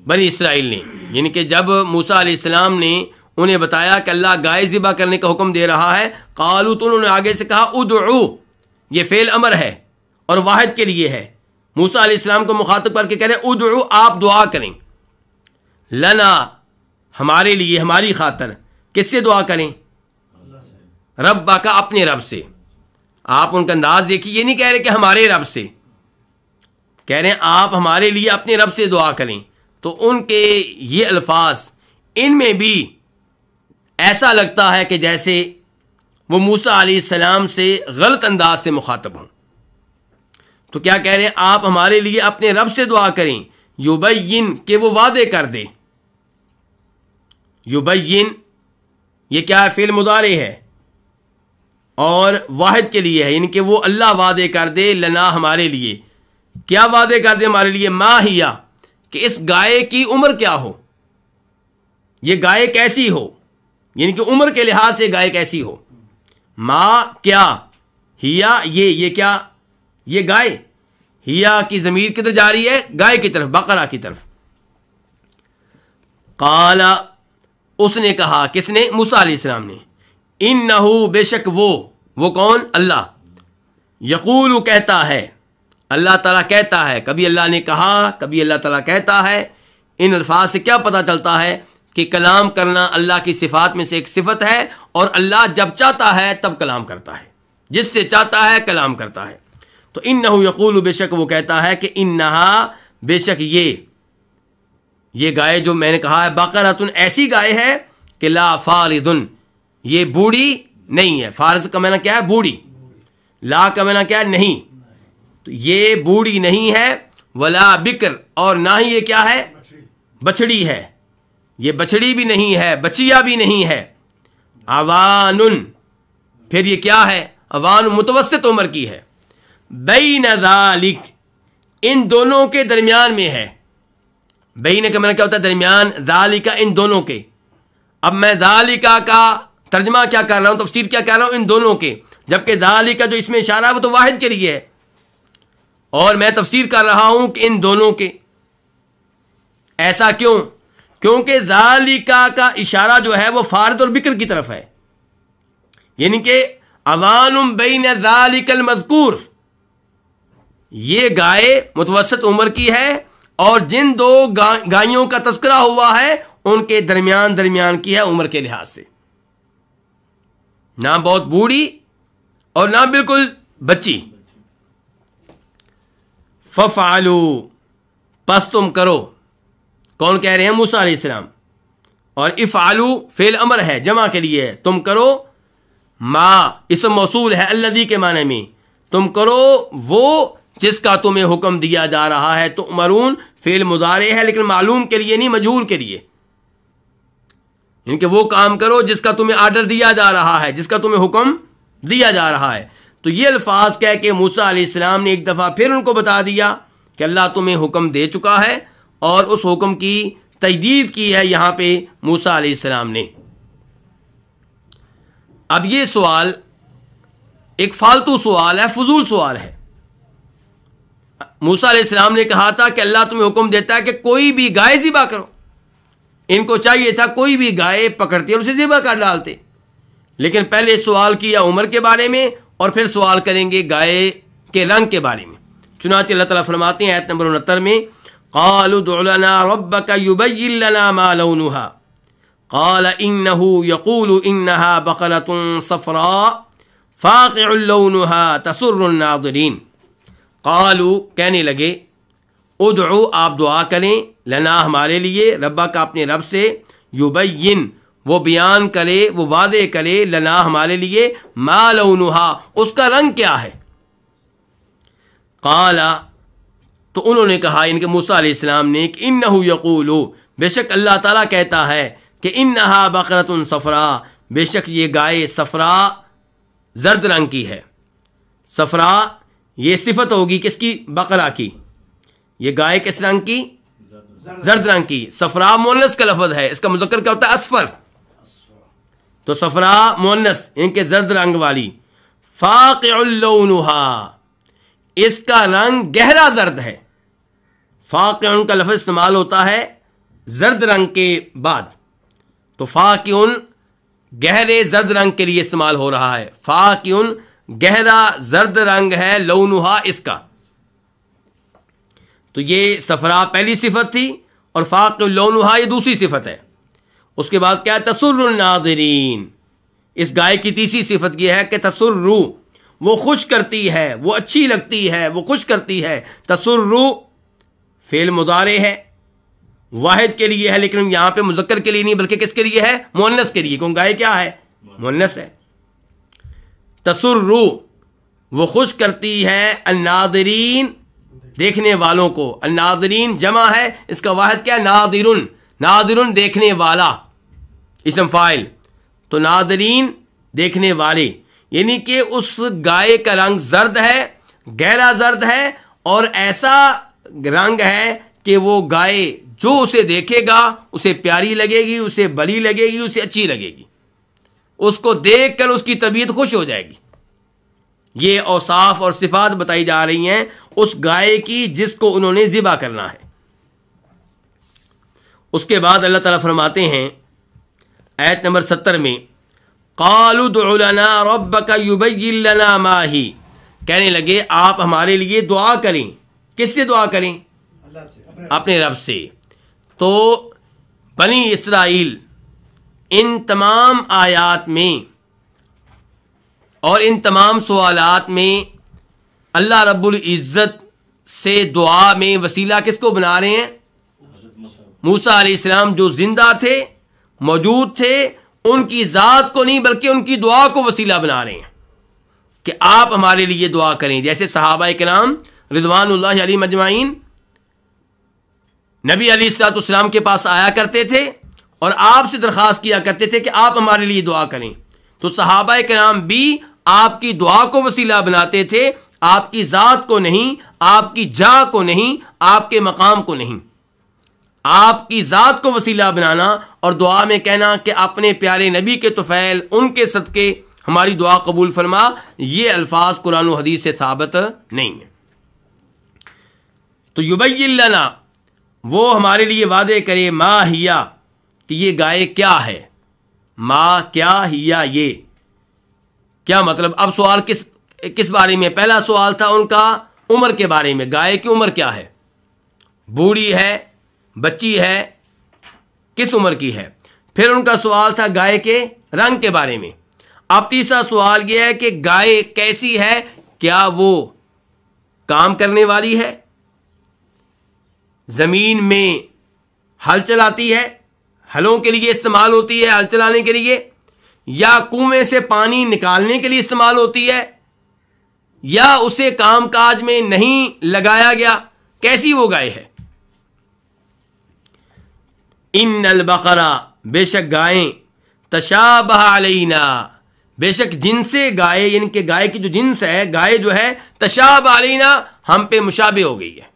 بنی اسرائیل نے، یعنی کہ جب موسیٰ علیہ السلام نے انہیں بتایا کہ اللہ گائے ذبح کرنے کا حکم دے رہا ہے، قالوا، تو انہوں نے آگے سے کہا ادعو، یہ فعل امر ہے اور واحد کے لیے ہے۔ موسیٰ علیہ السلام کو مخاطب کر کے کہہ رہے ادعو، آپ دعا کریں، لنا، ہمارے لیے، ہماری خاطر، کس سے دعا کریں؟ رب کا، اپنے رب سے۔ آپ ان کا انداز دیکھیے، یہ نہیں کہہ رہے کہ ہمارے رب سے، کہہ رہے ہیں آپ ہمارے لیے اپنے رب سے دعا کریں۔ تو ان کے یہ الفاظ، ان میں بھی ایسا لگتا ہے کہ جیسے وہ موسیٰ علیہ السلام سے غلط انداز سے مخاطب ہوں۔ تو کیا کہہ رہے ہیں؟ آپ ہمارے لیے اپنے رب سے دعا کریں، یبین، کہ وہ وعدے کر دے۔ یبین، یہ کیا ہے؟ فعل مضارع ہے اور واحد کے لیے ہے، یعنی کہ وہ اللہ وعدے کر دے، لنا، ہمارے لیے۔ کیا وعدے کر دے ہمارے لیے؟ ما ہیا، کہ اس گائے کی عمر کیا ہو، یہ گائے کیسی ہو، یعنی کہ عمر کے لحاظ سے گائے کیسی ہو۔ ما، کیا، ہیا، یہ کیا، یہ گائے۔ ہیا کی ضمیر کدھر جاری ہے؟ گائے کی طرف، بقرہ کی طرف۔ قال، اس نے کہا، کس نے؟ موسیٰ علیہ السلام نے، انہو، بے شک وہ کون؟ اللہ، یقول، کہتا ہے، اللہ تعالیٰ کہتا ہے، کبھی اللہ نے کہا، کبھی اللہ تعالیٰ کہتا ہے۔ ان الفاظ سے کیا پتہ چلتا ہے کہ کلام کرنا اللہ کی صفات میں سے ایک صفت ہے، اور اللہ جب چاہتا ہے تب کلام کرتا ہے، جس سے چاہتا ہے کلام کرتا ہے۔ تو انہو یقول، بے شک وہ کہتا ہے کہ انہا، بے شک یہ گائے جو میں نے کہا ہے، بقرۃ، ایسی گائے ہے کہ لا فارض، یہ بوڑھی نہیں ہے۔ فارض کا معنی کیا ہے؟ بوڑھی۔ لا کا معنی کیا ہے؟ نہیں۔ تو یہ بوڑھی نہیں ہے، ولا بکر، اور نہ ہی یہ کیا ہے؟ بچڑی ہے۔ یہ بچڑی بھی نہیں ہے، بچیا بھی نہیں ہے۔ عوان، پھر یہ کیا ہے؟ عوان، متوسط عمر کی ہے۔ بین ذالک، ان دونوں کے درمیان میں ہے۔ بین کا معنی کیا ہوتا ہے؟ درمیان، ذالک، ان دونوں کے۔ اب میں ذالک کا ترجمہ کیا کر رہا ہوں، تفسیر کیا کر رہا ہوں؟ ان دونوں کے، جبکہ ذالک جو اس میں اشارہ ہے وہ تو واحد کے لیے ہے، اور میں تفسیر کر رہا ہوں کہ ان دونوں کے۔ ایسا کیوں؟ کیونکہ ذالک کا اشارہ جو ہے وہ فارض اور بکر کی طرف ہے، یعنی کہ عوان بین ذالک المذکور، یہ گائے متوسط عمر کی ہے، اور جن دو گائیوں کا تذکرہ ہوا ہے ان کے درمیان کی ہے عمر کے لحاظ سے، نہ بہت بوڑھی اور نہ بالکل بچی۔ ففعلوا، پس تم کرو، کون کہہ رہے ہیں؟ موسیٰ علیہ السلام۔ اور افعلوا فعل امر ہے، جمع کے لیے ہے، تم کرو، ما اسم موصول ہے الذی کے معنی میں، تم کرو وہ جس کا تمہیں حکم دیا جا رہا ہے. تؤمرون فعل مضارع ہے لیکن معلوم کے لیے نہیں، مجہول کے لیے، ان کہ وہ کام کرو جس کا تمہیں آرڈر دیا جا رہا ہے، جس کا تمہیں حکم دیا جا رہا ہے. تو یہ الفاظ کہہ کے موسیٰ علیہ السلام نے ایک دفعہ پھر ان کو بتا دیا کہ اللہ تمہیں حکم دے چکا ہے، اور اس حکم کی تجدید کی ہے یہاں پہ موسیٰ علیہ السلام نے. اب یہ سوال ایک فالتو سوال ہے، فضول سوال ہے. موسیٰ علیہ السلام نے کہا تھا کہ اللہ تمہیں حکم دیتا ہے کہ کوئی بھی گائے ذبح کرو. ان کو چاہیے تھا کوئی بھی گائے پکڑتے اور اسے ذبح کر ڈالتے، لیکن پہلے سوال کیا عمر کے بارے میں اور پھر سوال کریں گے گائے کے رنگ کے بارے میں. چنانچہ اللہ تعالیٰ فرماتے ہیں آیت نمبر 69 میں، قالوا ادع لنا ربك يبين لنا ما لونها قال انه يقول انها بقرة صفراء فاقع لونها تسر الناظرین. قالوا کہنے لگے، ادعو آپ دعا کریں، لنا ہمارے لیے، ربا کا اپنے رب سے، یبین وہ بیان کرے، وہ واضح کرے، لنا ہمارے لیے، ما لونها اس کا رنگ کیا ہے. قال تو انہوں نے کہا، ان کے موسیٰ علیہ السلام نے، کہ انہ یقول بے شک اللہ تعالیٰ کہتا ہے کہ انہا بقرۃ صفراء بے شک یہ گائے صفراء زرد رنگ کی ہے. صفراء یہ صفت ہوگی کس کی؟ بقرہ کی. یہ گائے کس رنگ کی؟ زرد رنگ کی. صفراء مؤنث کا لفظ ہے، اس کا مذکر کیا ہوتا ہے؟ اصفر. تو صفراء مؤنث، ان کے زرد رنگ والی. فاقع لونها اس کا رنگ گہرا زرد ہے. فاقع کا لفظ استعمال ہوتا ہے زرد رنگ کے بعد، تو فاقع گہرے زرد رنگ کے لیے استعمال ہو رہا ہے. فاقع گہرا زرد رنگ ہے، لونھا اس کا. تو یہ صفراء پہلی صفت تھی اور فاقع لونھا یہ دوسری صفت ہے. اس کے بعد کیا ہے؟ تسر الناظرین. اس گائے کی تیسری صفت یہ ہے کہ تسر وہ خوش کرتی ہے، وہ اچھی لگتی ہے، وہ خوش کرتی ہے. تسر فعل مضارع ہے، واحد کے لیے ہے، لیکن یہاں پہ مذکر کے لیے نہیں بلکہ کس کے لیے ہے؟ مؤنث کے لیے، کیونکہ گائے کیا ہے؟ مؤنث ہے. تسر وہ خوش کرتی ہے، الناظرین دیکھنے والوں کو. الناظرین جمع ہے، اس کا واحد کیا ہے؟ ناظرن. ناظرن دیکھنے والا، اسم فاعل. تو ناظرین دیکھنے والے، یعنی کہ اس گائے کا رنگ زرد ہے، گہرا زرد ہے، اور ایسا رنگ ہے کہ وہ گائے جو اسے دیکھے گا اسے پیاری لگے گی، اسے بڑی لگے گی، اسے اچھی لگے گی، اس کو دیکھ کر اس کی طبیعت خوش ہو جائے گی. یہ اوصاف اور صفات بتائی جا رہی ہیں اس گائے کی جس کو انہوں نے ذبح کرنا ہے. اس کے بعد اللہ تعالیٰ فرماتے ہیں آیت نمبر 70 میں، قالوا ادع لنا ربك يبين لنا ما هي کہنے لگے آپ ہمارے لیے دعا کریں. کس سے دعا کریں؟ اللہ سے، اپنے رب سے. تو بنی اسرائیل ان تمام آیات میں اور ان تمام سوالات میں اللہ رب العزت سے دعا میں وسیلہ کس کو بنا رہے ہیں؟ موسیٰ علیہ السلام جو زندہ تھے، موجود تھے، ان کی ذات کو نہیں بلکہ ان کی دعا کو وسیلہ بنا رہے ہیں کہ آپ ہمارے لیے دعا کریں. جیسے صحابہ کرام رضوان اللہ علیہم اجمعین نبی علیہ الصلوۃ والسلام کے پاس آیا کرتے تھے اور آپ سے درخواست کیا کرتے تھے کہ آپ ہمارے لیے دعا کریں. تو صحابہ کرام بھی آپ کی دعا کو وسیلہ بناتے تھے، آپ کی ذات کو نہیں، آپ کی جا کو نہیں، آپ کے مقام کو نہیں. آپ کی ذات کو وسیلہ بنانا اور دعا میں کہنا کہ اپنے پیارے نبی کے طفیل ان کے صدقے ہماری دعا قبول فرما، یہ الفاظ قرآن و حدیث سے ثابت نہیں ہے. تو یبین لنا وہ ہمارے لیے وعدے کرے، ما ہیا کہ یہ گائے کیا ہے. ما کیا ہیا یہ کیا مطلب؟ اب سوال کس بارے میں؟ پہلا سوال تھا ان کا عمر کے بارے میں، گائے کی عمر کیا ہے، بوڑھی ہے، بچی ہے، کس عمر کی ہے. پھر ان کا سوال تھا گائے کے رنگ کے بارے میں. اب تیسرا سوال یہ ہے کہ گائے کیسی ہے، کیا وہ کام کرنے والی ہے، زمین میں ہل چلاتی ہے، ہلوں کے لیے استعمال ہوتی ہے ہل چلانے کے لیے، یا کنویں سے پانی نکالنے کے لیے استعمال ہوتی ہے. یا اسے کام کاج میں نہیں لگایا گیا، کیسی وہ گائے ہے؟ ان البقرہ، بے شک گائیں، تشابہ علینا، بے شک جن سے گائے، یعنی کہ گائے کی جو جنس ہے، گائے جو ہے تشابہ علینا، ہم پہ مشابہ ہو گئی ہے،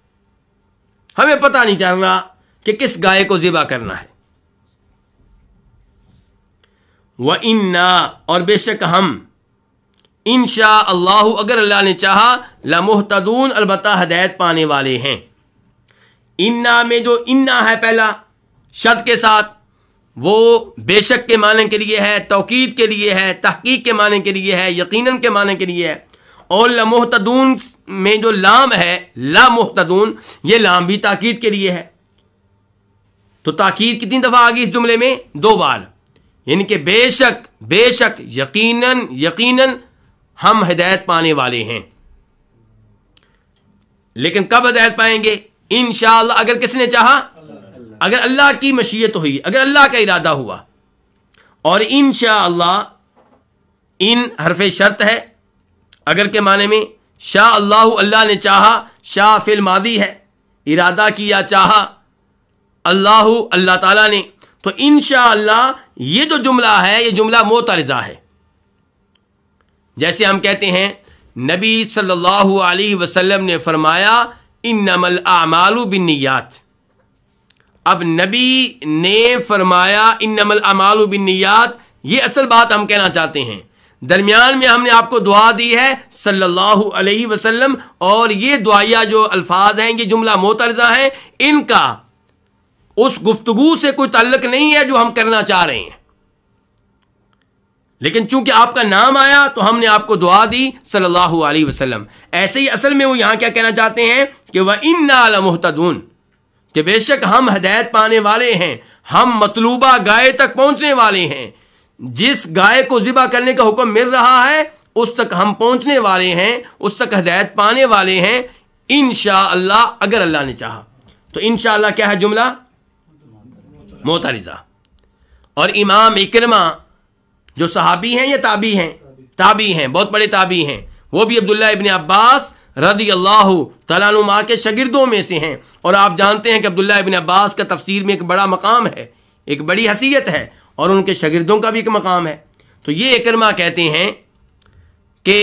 ہمیں پتہ نہیں چل رہا کہ کس گائے کو ذبح کرنا ہے۔ وَإِنَّا، اور بے شک ہم، انشاء اللہ، اگر اللہ نے چاہا، لمہتدون، البتہ ہدایت پانے والے ہیں۔ انا میں جو انا ہے پہلا شد کے ساتھ، وہ بے شک کے معنی کے لیے ہے، توکید کے لیے ہے، تحقیق کے معنی کے لیے ہے، یقیناً کے معنی کے لیے ہے۔ اور لمہتدون میں جو لام ہے، لا محتدون، یہ لام بھی تاکید کے لیے ہے۔ تو تاکید کتنی دفعہ آ گئی اس جملے میں؟ 2 بار، یعنی کہ بے شک، بے شک، یقیناً، یقیناً ہم ہدایت پانے والے ہیں۔ لیکن کب ہدایت پائیں گے؟ انشاءاللہ، اگر کس نے چاہا، اگر اللہ کی مشیت ہوئی، اگر اللہ کا ارادہ ہوا۔ اور انشاءاللہ، ان حرف شرط ہے، اگر کے معنی میں شاء اللہ، اللہ نے چاہا، شاء فعل ماضی ہے، ارادہ کیا، چاہا اللہ، اللہ تعالیٰ نے، تو انشاءاللہ یہ جو جملہ ہے، یہ جملہ معترضہ ہے۔ جیسے ہم کہتے ہیں نبی صلی اللہ علیہ وسلم نے فرمایا انما الاعمال بالنیات، اب نبی نے فرمایا انما الاعمال بالنیات، یہ اصل بات ہم کہنا چاہتے ہیں۔ درمیان میں ہم نے آپ کو دعا دی ہے صلی اللہ علیہ وسلم، اور یہ دعائیہ جو الفاظ ہیں، یہ جملہ معترضہ ہیں، ان کا اس گفتگو سے کوئی تعلق نہیں ہے جو ہم کرنا چاہ رہے ہیں، لیکن چونکہ آپ کا نام آیا تو ہم نے آپ کو دعا دی صلی اللہ علیہ وسلم۔ ایسے ہی اصل میں وہ یہاں کیا کہنا چاہتے ہیں کہ وَإِنَّا لَمُهْتَدُونَ، کہ بے شک ہم ہدایت پانے والے ہیں، ہم مطلوبہ گائے تک پہنچنے والے ہیں، جس گائے کو ذبح کرنے کا حکم مل رہا ہے اس تک ہم پہنچنے والے ہیں، اس تک ہدایت پانے والے ہیں، انشاءاللہ، اگر اللہ نے چاہا۔ تو انشاءاللہ کیا ہے؟ جملہ معترضہ۔ اور امام اکرمہ جو صحابی ہیں یا تابعی ہیں؟ تابعی ہیں، بہت بڑے تابعی ہیں، وہ بھی عبداللہ ابن عباس رضی اللہ تعالیٰ عنہما کے شاگردوں میں سے ہیں، اور آپ جانتے ہیں کہ عبداللہ ابن عباس کا تفسیر میں ایک بڑا مقام ہے، ایک بڑی حیثیت ہے، اور ان کے شاگردوں کا بھی ایک مقام ہے۔ تو یہ اکرمہ کہتے ہیں کہ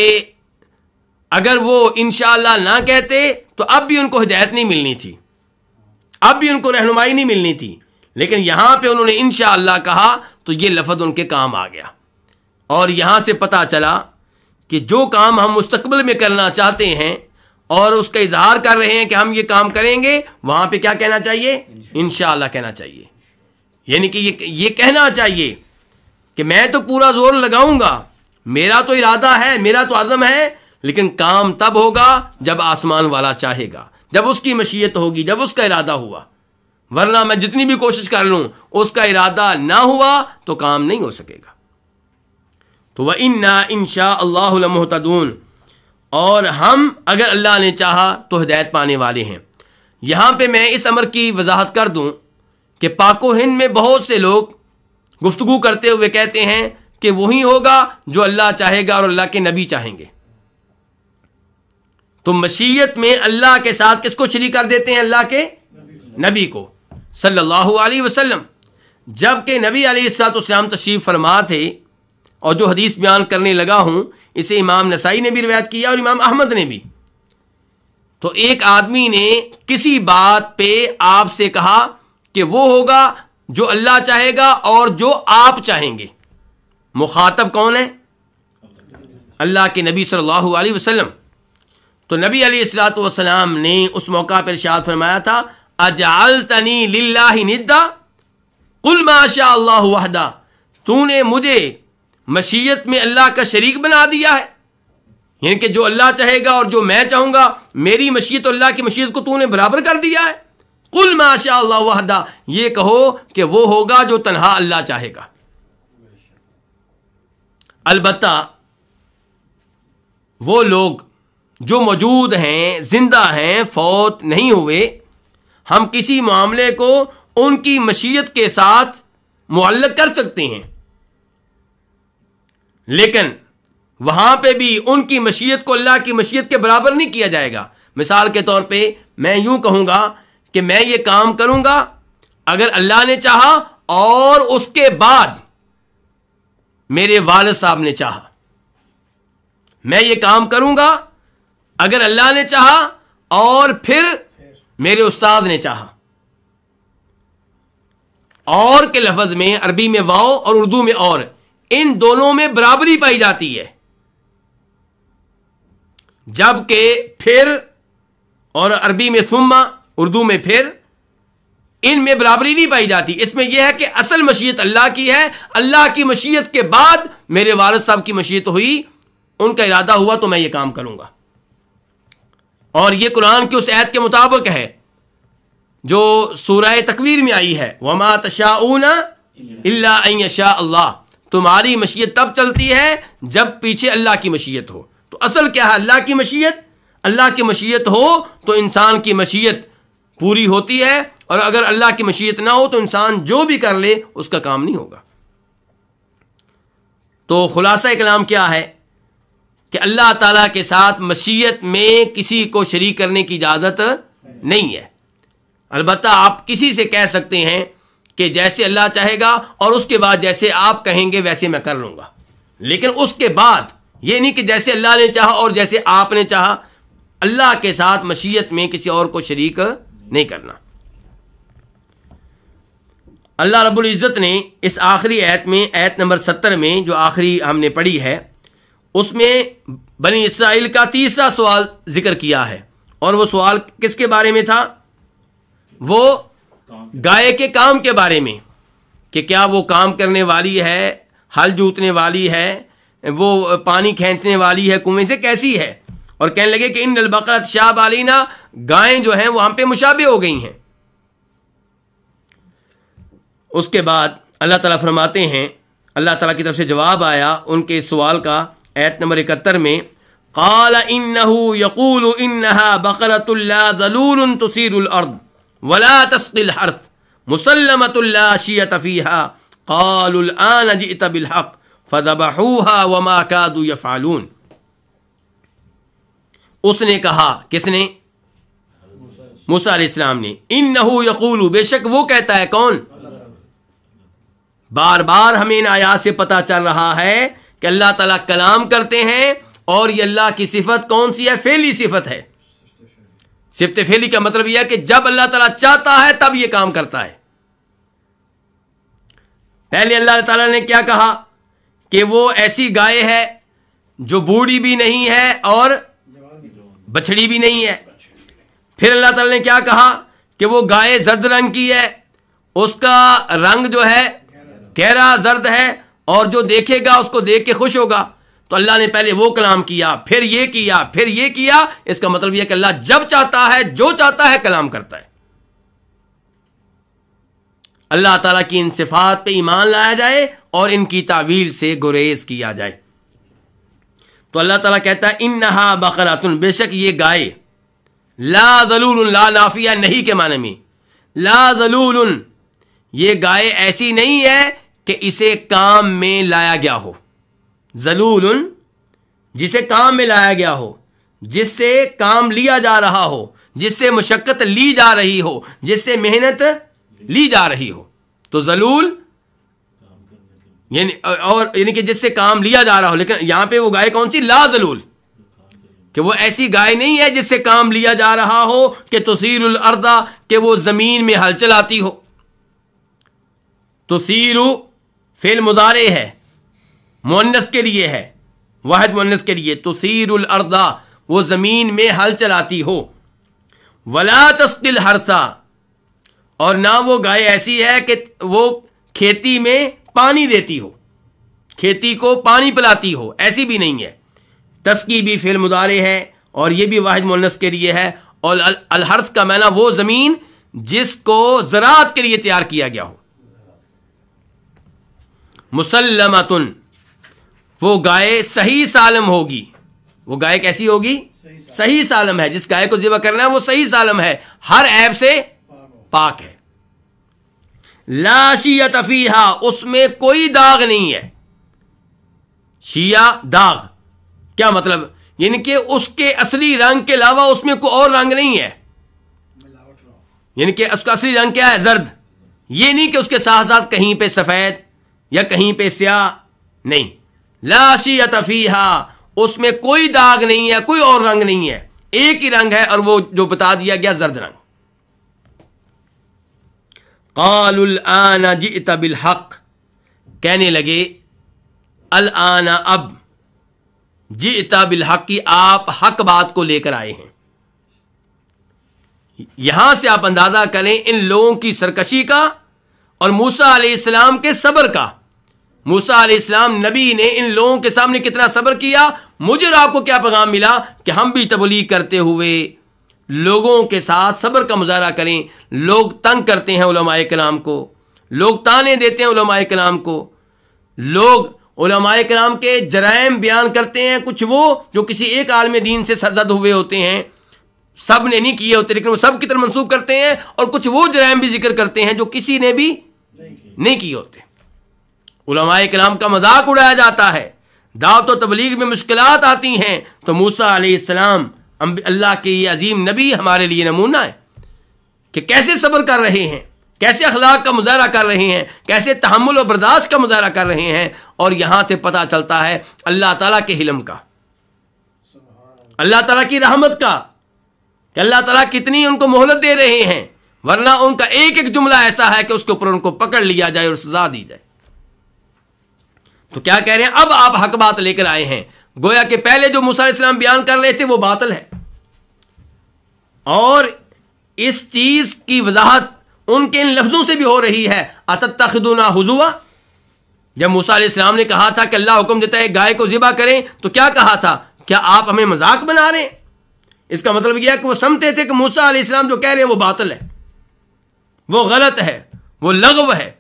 اگر وہ انشاءاللہ نہ کہتے تو اب بھی ان کو ہدایت نہیں ملنی تھی، اب بھی ان کو رہنمائی نہیں ملنی تھی، لیکن یہاں پہ انہوں نے انشاءاللہ کہا تو یہ لفظ ان کے کام آ گیا۔ اور یہاں سے پتہ چلا کہ جو کام ہم مستقبل میں کرنا چاہتے ہیں اور اس کا اظہار کر رہے ہیں کہ ہم یہ کام کریں گے، وہاں پہ کیا کہنا چاہیے؟ انشاءاللہ کہنا چاہیے، یعنی کہ یہ کہنا چاہیے کہ میں تو پورا زور لگاؤں گا، میرا تو ارادہ ہے، میرا تو عزم ہے، لیکن کام تب ہوگا جب آسمان والا چاہے گا، جب اس کی مشیت ہوگی، جب اس کا ارادہ ہوا، ورنہ میں جتنی بھی کوشش کر لوں اس کا ارادہ نہ ہوا تو کام نہیں ہو سکے گا۔ تو وَإِنَّا إِنشَاءَ اللَّهُ لَمُهْتَدُونَ، اور ہم اگر اللہ نے چاہا تو ہدایت پانے والے ہیں۔ یہاں پہ میں اس امر کی وضاحت کر دوں کہ پاک و ہند میں بہت سے لوگ گفتگو کرتے ہوئے کہتے ہیں کہ وہی ہوگا جو اللہ چاہے گا اور اللہ کے نبی چاہیں گے۔ تو مشیت میں اللہ کے ساتھ کس کو شریک کر دیتے ہیں؟ اللہ کے نبی کو صلی اللہ علیہ وسلم۔ جبکہ نبی علیہ الصلوۃ والسلام تشریف فرما تھے، اور جو حدیث بیان کرنے لگا ہوں اسے امام نسائی نے بھی روایت کیا اور امام احمد نے بھی۔ تو ایک آدمی نے کسی بات پہ آپ سے کہا کہ وہ ہوگا جو اللہ چاہے گا اور جو آپ چاہیں گے۔ مخاطب کون ہے؟ اللہ کے نبی صلی اللہ علیہ وسلم۔ تو نبی علیہ الصلوۃ والسلام نے اس موقع پر ارشاد فرمایا تھا اجعلتنی للہ ندا قل ما شاء اللہ وحدہ، تو نے مجھے مشیت میں اللہ کا شریک بنا دیا ہے، یعنی کہ جو اللہ چاہے گا اور جو میں چاہوں گا، میری مشیت اور اللہ کی مشیت کو تو نے برابر کر دیا ہے۔ قل ما شاء اللہ وحدہ، یہ کہو کہ وہ ہوگا جو تنہا اللہ چاہے گا۔ البتہ وہ لوگ جو موجود ہیں، زندہ ہیں، فوت نہیں ہوئے، ہم کسی معاملے کو ان کی مشیت کے ساتھ معلق کر سکتے ہیں، لیکن وہاں پہ بھی ان کی مشیت کو اللہ کی مشیت کے برابر نہیں کیا جائے گا. مثال کے طور پہ میں یوں کہوں گا کہ میں یہ کام کروں گا اگر اللہ نے چاہا اور اس کے بعد میرے والد صاحب نے چاہا. میں یہ کام کروں گا اگر اللہ نے چاہا اور پھر میرے استاد نے چاہا. اور کے لفظ میں عربی میں واو اور اردو میں اور، ان دونوں میں برابری پائی جاتی ہے، جبکہ پھر اور عربی میں ثم، اردو میں پھر، ان میں برابری نہیں پائی جاتی. اس میں یہ ہے کہ اصل مشیت اللہ کی ہے، اللہ کی مشیت کے بعد میرے والد صاحب کی مشیت ہوئی، ان کا ارادہ ہوا تو میں یہ کام کروں گا. اور یہ قرآن کی اس آیت کے مطابق ہے جو سورہ تکویر میں آئی ہے، وَمَا تَشَاءُونَ إِلَّا أَن يَشَاءَ اللَّهُ. تمہاری مشیت تب چلتی ہے جب پیچھے اللہ کی مشیت ہو. تو اصل کیا ہے؟ اللہ کی مشیت. اللہ کی مشیت ہو تو انسان کی مشیت پوری ہوتی ہے، اور اگر اللہ کی مشیت نہ ہو تو انسان جو بھی کر لے اس کا کام نہیں ہوگا. تو خلاصہ کلام کیا ہے کہ اللہ تعالیٰ کے ساتھ مشیت میں کسی کو شریک کرنے کی اجازت نہیں ہے. البتہ آپ کسی سے کہہ سکتے ہیں کہ جیسے اللہ چاہے گا اور اس کے بعد جیسے آپ کہیں گے ویسے میں کر لوں گا، لیکن اس کے بعد یہ نہیں کہ جیسے اللہ نے چاہا اور جیسے آپ نے چاہا. اللہ کے ساتھ مشیت میں کسی اور کو شریک نہیں کرنا. اللہ رب العزت نے اس آخری آیت میں، آیت نمبر 70 میں جو آخری ہم نے پڑھی ہے، اس میں بنی اسرائیل کا تیسرا سوال ذکر کیا ہے. اور وہ سوال کس کے بارے میں تھا؟ وہ گائے کے کام کے بارے میں، کہ کیا وہ کام کرنے والی ہے، ہل جوتنے والی ہے، وہ پانی کھینچنے والی ہے کنویں سے، کیسی ہے؟ اور کہنے لگے کہ ان البقرۃ شاب علینا، گائیں جو ہیں وہ ہم پہ مشابہ ہو گئی ہیں. اس کے بعد اللہ تعالیٰ فرماتے ہیں، اللہ تعالیٰ کی طرف سے جواب آیا ان کے اس سوال کا آیت نمبر 71 میں، قال انه يقول انها بقرة لا ذلول تثير الارض ولا تسقي الحرث مسلمة لا شية فيها قالوا الآن جئت بالحق فذبحوها وما كادوا يفعلون. اس نے کہا، کس نے؟ موسیٰ علیہ السلام نے. انه يقول، بے شک وہ کہتا ہے. کون؟ بار بار ہمیں ان آیات سے پتہ چل رہا ہے کہ اللہ تعالیٰ کلام کرتے ہیں، اور یہ اللہ کی صفت کون سی ہے؟ فعلی صفت ہے. صفت فعلی کا مطلب یہ ہے کہ جب اللہ تعالیٰ چاہتا ہے تب یہ کام کرتا ہے. پہلے اللہ تعالیٰ نے کیا کہا کہ وہ ایسی گائے ہے جو بوڑھی بھی نہیں ہے اور بچڑی بھی نہیں ہے. پھر اللہ تعالیٰ نے کیا کہا کہ وہ گائے زرد رنگ کی ہے، اس کا رنگ جو ہے گہرا زرد ہے، اور جو دیکھے گا اس کو دیکھ کے خوش ہوگا. تو اللہ نے پہلے وہ کلام کیا، پھر یہ کیا، پھر یہ کیا. اس کا مطلب یہ کہ اللہ جب چاہتا ہے، جو چاہتا ہے کلام کرتا ہے. اللہ تعالیٰ کی ان صفات پہ ایمان لایا جائے اور ان کی تعویل سے گریز کیا جائے. تو اللہ تعالیٰ کہتا ہے انہا بقرۃ، بے شک یہ گائے، لا ذلول، لا نافیہ نہیں کے معنی میں، لا ذلول، یہ گائے ایسی نہیں ہے کہ اسے کام میں لایا گیا ہو. ذلول جسے کام میں لایا گیا ہو، جس سے کام لیا جا رہا ہو، جس سے مشقت لی جا رہی ہو، جس سے محنت لی جا رہی ہو. تو ذلول یعنی کہ جس سے کام لیا جا رہا ہو. لیکن یہاں پہ وہ گائے کون سی؟ لا ذلول، کہ وہ ایسی گائے نہیں ہے جس سے کام لیا جا رہا ہو، کہ تثیر الارض، کہ وہ زمین میں ہل چلاتی ہو. تثیر فعل مضارع ہے، مؤنث کے لیے ہے، واحد مؤنث کے لیے. تثیر الارض، وہ زمین میں ہل چلاتی ہو. ولا تسقی الحرث، اور نہ وہ گائے ایسی ہے کہ وہ کھیتی میں پانی دیتی ہو، کھیتی کو پانی پلاتی ہو، ایسی بھی نہیں ہے. تسقی بھی فعل مضارع ہے اور یہ بھی واحد مؤنث کے لیے ہے. اور الحرث کا معنی وہ زمین جس کو زراعت کے لیے تیار کیا گیا ہو. مسلمتن، وہ گائے صحیح سالم ہوگی. وہ گائے کیسی ہوگی؟ صحیح سالم ہے. جس گائے کو ذبح کرنا ہے وہ صحیح سالم ہے، ہر عیب سے پاک ہے. لا شیۃ فیہا، اس میں کوئی داغ نہیں ہے. شیعہ داغ، کیا مطلب؟ یعنی کہ اس کے اصلی رنگ کے علاوہ اس میں کوئی اور رنگ نہیں ہے، یعنی کہ اس کا اصلی رنگ کیا ہے؟ زرد. یہ نہیں کہ اس کے ساتھ ساتھ کہیں پہ سفید یا کہیں پہ سیاہ، نہیں. لا شیۃ فیہا، اس میں کوئی داغ نہیں ہے، کوئی اور رنگ نہیں ہے، ایک ہی رنگ ہے، اور وہ جو بتا دیا گیا زرد رنگ. قالوا الآن جئت بالحق، کہنے لگے الآن، اب، جئت بالحق کی، آپ حق بات کو لے کر آئے ہیں. یہاں سے آپ اندازہ کریں ان لوگوں کی سرکشی کا اور موسیٰ علیہ السلام کے صبر کا. موسیٰ علیہ السلام نبی نے ان لوگوں کے سامنے کتنا صبر کیا. مجھے اور آپ کو کیا پیغام ملا کہ ہم بھی تبلیغ کرتے ہوئے لوگوں کے ساتھ صبر کا مظاہرہ کریں. لوگ تنگ کرتے ہیں علماء کرام کو، لوگ تانے دیتے ہیں علماء کرام کو، لوگ علماء کرام کے جرائم بیان کرتے ہیں، کچھ وہ جو کسی ایک عالم دین سے سرزد ہوئے ہوتے ہیں، سب نے نہیں کیے ہوتے لیکن وہ سب کی طرف منسوب کرتے ہیں، اور کچھ وہ جرائم بھی ذکر کرتے ہیں جو کسی نے بھی نہیں کیے ہوتے. علماء کرام کا مذاق اڑایا جاتا ہے. دعوت و تبلیغ میں مشکلات آتی ہیں تو موسیٰ علیہ السلام اللہ کے یہ عظیم نبی ہمارے لیے نمونہ ہے کہ کیسے صبر کر رہے ہیں، کیسے اخلاق کا مظاہرہ کر رہے ہیں، کیسے تحمل و برداشت کا مظاہرہ کر رہے ہیں. اور یہاں سے پتہ چلتا ہے اللہ تعالیٰ کے حلم کا، اللہ تعالیٰ کی رحمت کا، کہ اللہ تعالیٰ کتنی ان کو مہلت دے رہے ہیں، ورنہ ان کا ایک ایک جملہ ایسا ہے کہ اس کے اوپر ان کو پکڑ لیا جائے اور سزا دی جائے. تو کیا کہہ رہے ہیں؟ اب آپ حق بات لے کر آئے ہیں. گویا کہ پہلے جو موسیٰ علیہ السلام بیان کر رہے تھے وہ باطل ہے، اور اس چیز کی وضاحت ان کے ان لفظوں سے بھی ہو رہی ہے. اتتخذونا ہزوا، جب موسیٰ علیہ السلام نے کہا تھا کہ اللہ حکم دیتا ہے گائے کو ذبح کریں، تو کیا کہا تھا؟ کیا آپ ہمیں مذاق بنا رہے ہیں؟ اس کا مطلب یہ ہے کہ وہ سمجھتے تھے کہ موسیٰ علیہ السلام جو کہہ رہے ہیں وہ باطل ہے، وہ غلط ہے، وہ لغو ہے.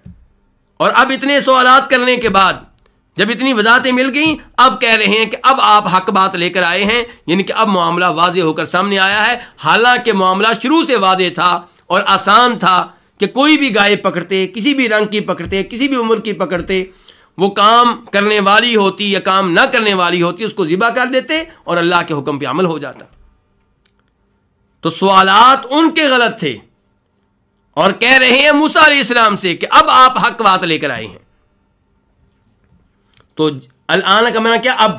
اور اب اتنے سوالات کرنے کے بعد جب اتنی وضاحتیں مل گئیں، اب کہہ رہے ہیں کہ اب آپ حق بات لے کر آئے ہیں، یعنی کہ اب معاملہ واضح ہو کر سامنے آیا ہے. حالانکہ معاملہ شروع سے واضح تھا اور آسان تھا کہ کوئی بھی گائے پکڑتے، کسی بھی رنگ کی پکڑتے، کسی بھی عمر کی پکڑتے، وہ کام کرنے والی ہوتی یا کام نہ کرنے والی ہوتی، اس کو ذبح کر دیتے اور اللہ کے حکم پہ عمل ہو جاتا. تو سوالات ان کے غلط تھے، اور کہہ رہے ہیں موسیٰ علیہ السلام سے کہ اب آپ حق بات لے کر آئے ہیں. تو الآن کا معنی کیا؟ اب.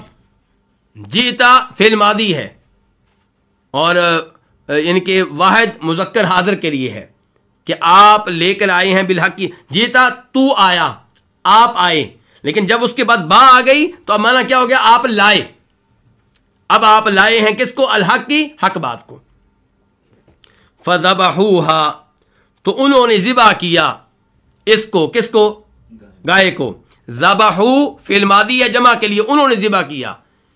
جیتا فعل ماضی ہے، اور یعنی کہ واحد مذکر حاضر کے لیے ہے کہ آپ لے کر آئے ہیں بالحق کی. جیتا تو آیا، آپ آئے، لیکن جب اس کے بعد با آ گئی تو اب معنی کیا ہو گیا؟ آپ لائے. اب آپ لائے ہیں کس کو؟ الحق کی، حق بات کو. فذبحوها، تو انہوں نے ذبح کیا اس کو، کس کو؟ گائے کو. ذبحو فعل ماضی ہے جمع کے لیے، انہوں نے ذبح کیا.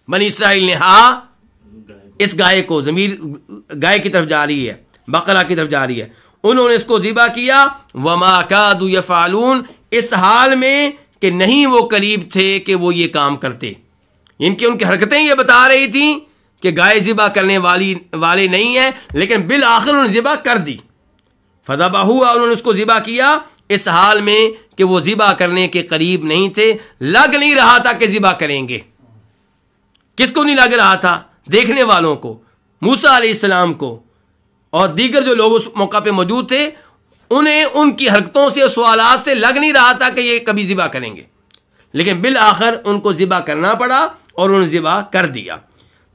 بنی اسرائیل نے، اس گائے کو، ضمیر گائے کی طرف جا رہی ہے، بقرہ کی طرف جا رہی ہے. انہوں نے اس کو ذبح کیا. وما کادوا یفعلون، اس حال میں کہ نہیں وہ قریب تھے کہ وہ یہ کام کرتے. ان کی حرکتیں یہ بتا رہی تھیں کہ گائے ذبح کرنے والے نہیں ہیں، لیکن بالآخر انہوں نے ذبح کر دی. فذبحوها، انہوں نے اس کو ذبح کیا اس حال میں کہ وہ ذبح کرنے کے قریب نہیں تھے. لگ نہیں رہا تھا کہ ذبح کریں گے. کس کو نہیں لگ رہا تھا؟ دیکھنے والوں کو، موسیٰ علیہ السلام کو اور دیگر جو لوگ اس موقع پہ موجود تھے، انہیں ان کی حرکتوں سے، سوالات سے لگ نہیں رہا تھا کہ یہ کبھی ذبح کریں گے. لیکن بالآخر ان کو ذبح کرنا پڑا اور انہوں نے ذبح کر دیا.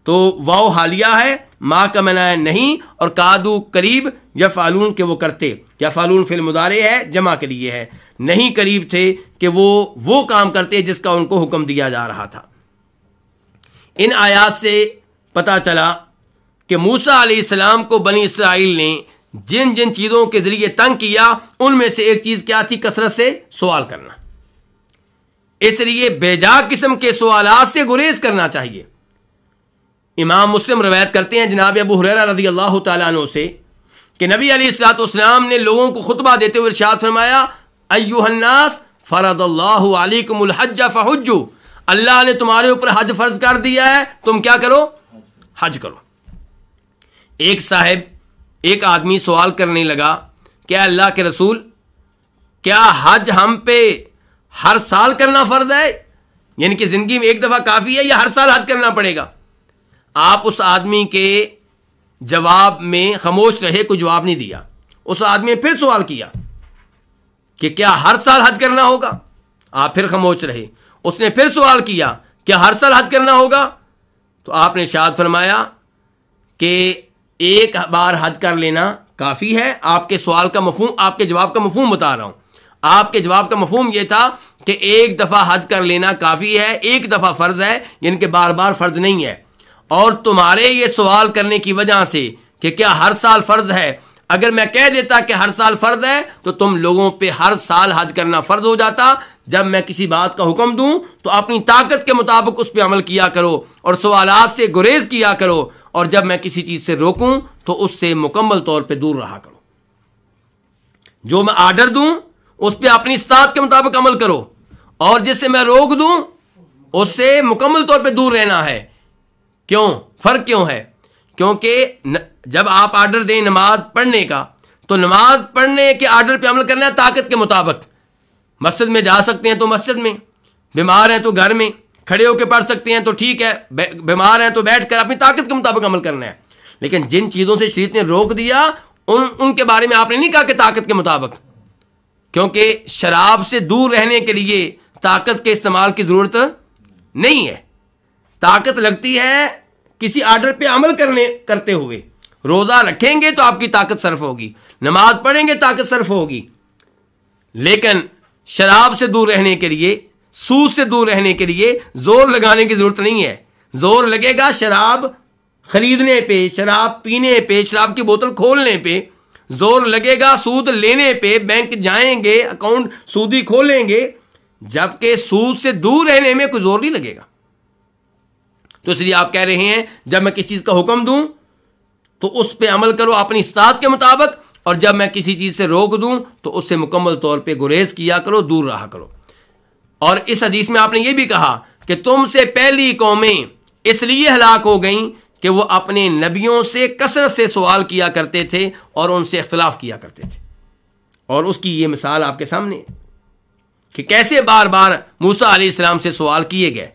تو واو حالیہ ہے، ما کا معنی ہے نہیں، اور کادو قریب، یفعلون کہ وہ کرتے. یفعلون فعل مضارع ہے، جمع کے لیے ہے. نہیں قریب تھے کہ وہ کام کرتے جس کا ان کو حکم دیا جا رہا تھا. ان آیات سے پتہ چلا کہ موسیٰ علیہ السلام کو بنی اسرائیل نے جن جن چیزوں کے ذریعے تنگ کیا، ان میں سے ایک چیز کیا تھی؟ کثرت سے سوال کرنا. اس لیے بے جا قسم کے سوالات سے گریز کرنا چاہیے. امام مسلم روایت کرتے ہیں جناب ابو ہریرہ رضی اللہ تعالیٰ عنہ سے کہ نبی علیہ الصلوۃ والسلام نے لوگوں کو خطبہ دیتے ہوئے ارشاد فرمایا، ایھا الناس فرض اللہ علیکم الحج فحجوا، اللہ نے تمہارے اوپر حج فرض کر دیا ہے، تم کیا کرو؟ حج کرو. ایک آدمی سوال کرنے لگا، کیا اللہ کے رسول، کیا حج ہم پہ ہر سال کرنا فرض ہے یعنی کہ زندگی میں ایک دفعہ کافی ہے یا ہر سال حج کرنا پڑے گا؟ آپ اس آدمی کے جواب میں خاموش رہے، کوئی جواب نہیں دیا. اس آدمی نے پھر سوال کیا کہ کیا ہر سال حج کرنا ہوگا؟ آپ پھر خاموش رہے. اس نے پھر سوال کیا کیا ہر سال حج کرنا ہوگا؟ تو آپ نے ارشاد فرمایا کہ ایک بار حج کر لینا کافی ہے. آپ کے سوال کا مفہوم، آپ کے جواب کا مفہوم بتا رہا ہوں. آپ کے جواب کا مفہوم یہ تھا کہ ایک دفعہ حج کر لینا کافی ہے، ایک دفعہ فرض ہے، یعنی کہ بار بار فرض نہیں ہے. اور تمہارے یہ سوال کرنے کی وجہ سے کہ کیا ہر سال فرض ہے، اگر میں کہہ دیتا کہ ہر سال فرض ہے تو تم لوگوں پہ ہر سال حج کرنا فرض ہو جاتا. جب میں کسی بات کا حکم دوں تو اپنی طاقت کے مطابق اس پہ عمل کیا کرو اور سوالات سے گریز کیا کرو، اور جب میں کسی چیز سے روکوں تو اس سے مکمل طور پہ دور رہا کرو. جو میں آرڈر دوں اس پہ اپنی استطاعت کے مطابق عمل کرو، اور جس سے میں روک دوں اس سے مکمل طور پہ دور رہنا ہے. کیوں؟ فرق کیوں ہے؟ کیونکہ جب آپ آرڈر دیں نماز پڑھنے کا تو نماز پڑھنے کے آرڈر پہ عمل کرنا ہے طاقت کے مطابق. مسجد میں جا سکتے ہیں تو مسجد میں، بیمار ہیں تو گھر میں، کھڑے ہو کے پڑھ سکتے ہیں تو ٹھیک ہے، بیمار ہیں تو بیٹھ کر اپنی طاقت کے مطابق عمل کرنا ہے. لیکن جن چیزوں سے شریعت نے روک دیا ان کے بارے میں آپ نے نہیں کہا کہ طاقت کے مطابق، کیونکہ شراب سے دور رہنے کے لیے طاقت کے استعمال کی ضرورت نہیں ہے. طاقت لگتی ہے کسی آرڈر پہ عمل کرتے ہوئے. روزہ رکھیں گے تو آپ کی طاقت صرف ہوگی، نماز پڑھیں گے طاقت صرف ہوگی. لیکن شراب سے دور رہنے کے لیے، سود سے دور رہنے کے لیے زور لگانے کی ضرورت نہیں ہے. زور لگے گا شراب خریدنے پہ، شراب پینے پہ، شراب کی بوتل کھولنے پہ. زور لگے گا سود لینے پہ، بینک جائیں گے، اکاؤنٹ سودی کھولیں گے. جبکہ سود سے دور رہنے میں کوئی زور نہیں لگے گا. تو اس لیے آپ کہہ رہے ہیں جب میں کسی چیز کا حکم دوں تو اس پہ عمل کرو اپنی استطاعت کے مطابق، اور جب میں کسی چیز سے روک دوں تو اس سے مکمل طور پہ گریز کیا کرو، دور رہا کرو. اور اس حدیث میں آپ نے یہ بھی کہا کہ تم سے پہلی قومیں اس لیے ہلاک ہو گئیں کہ وہ اپنے نبیوں سے کثرت سے سوال کیا کرتے تھے اور ان سے اختلاف کیا کرتے تھے. اور اس کی یہ مثال آپ کے سامنے ہے کہ کیسے بار بار موسیٰ علیہ السلام سے سوال کیے گئے.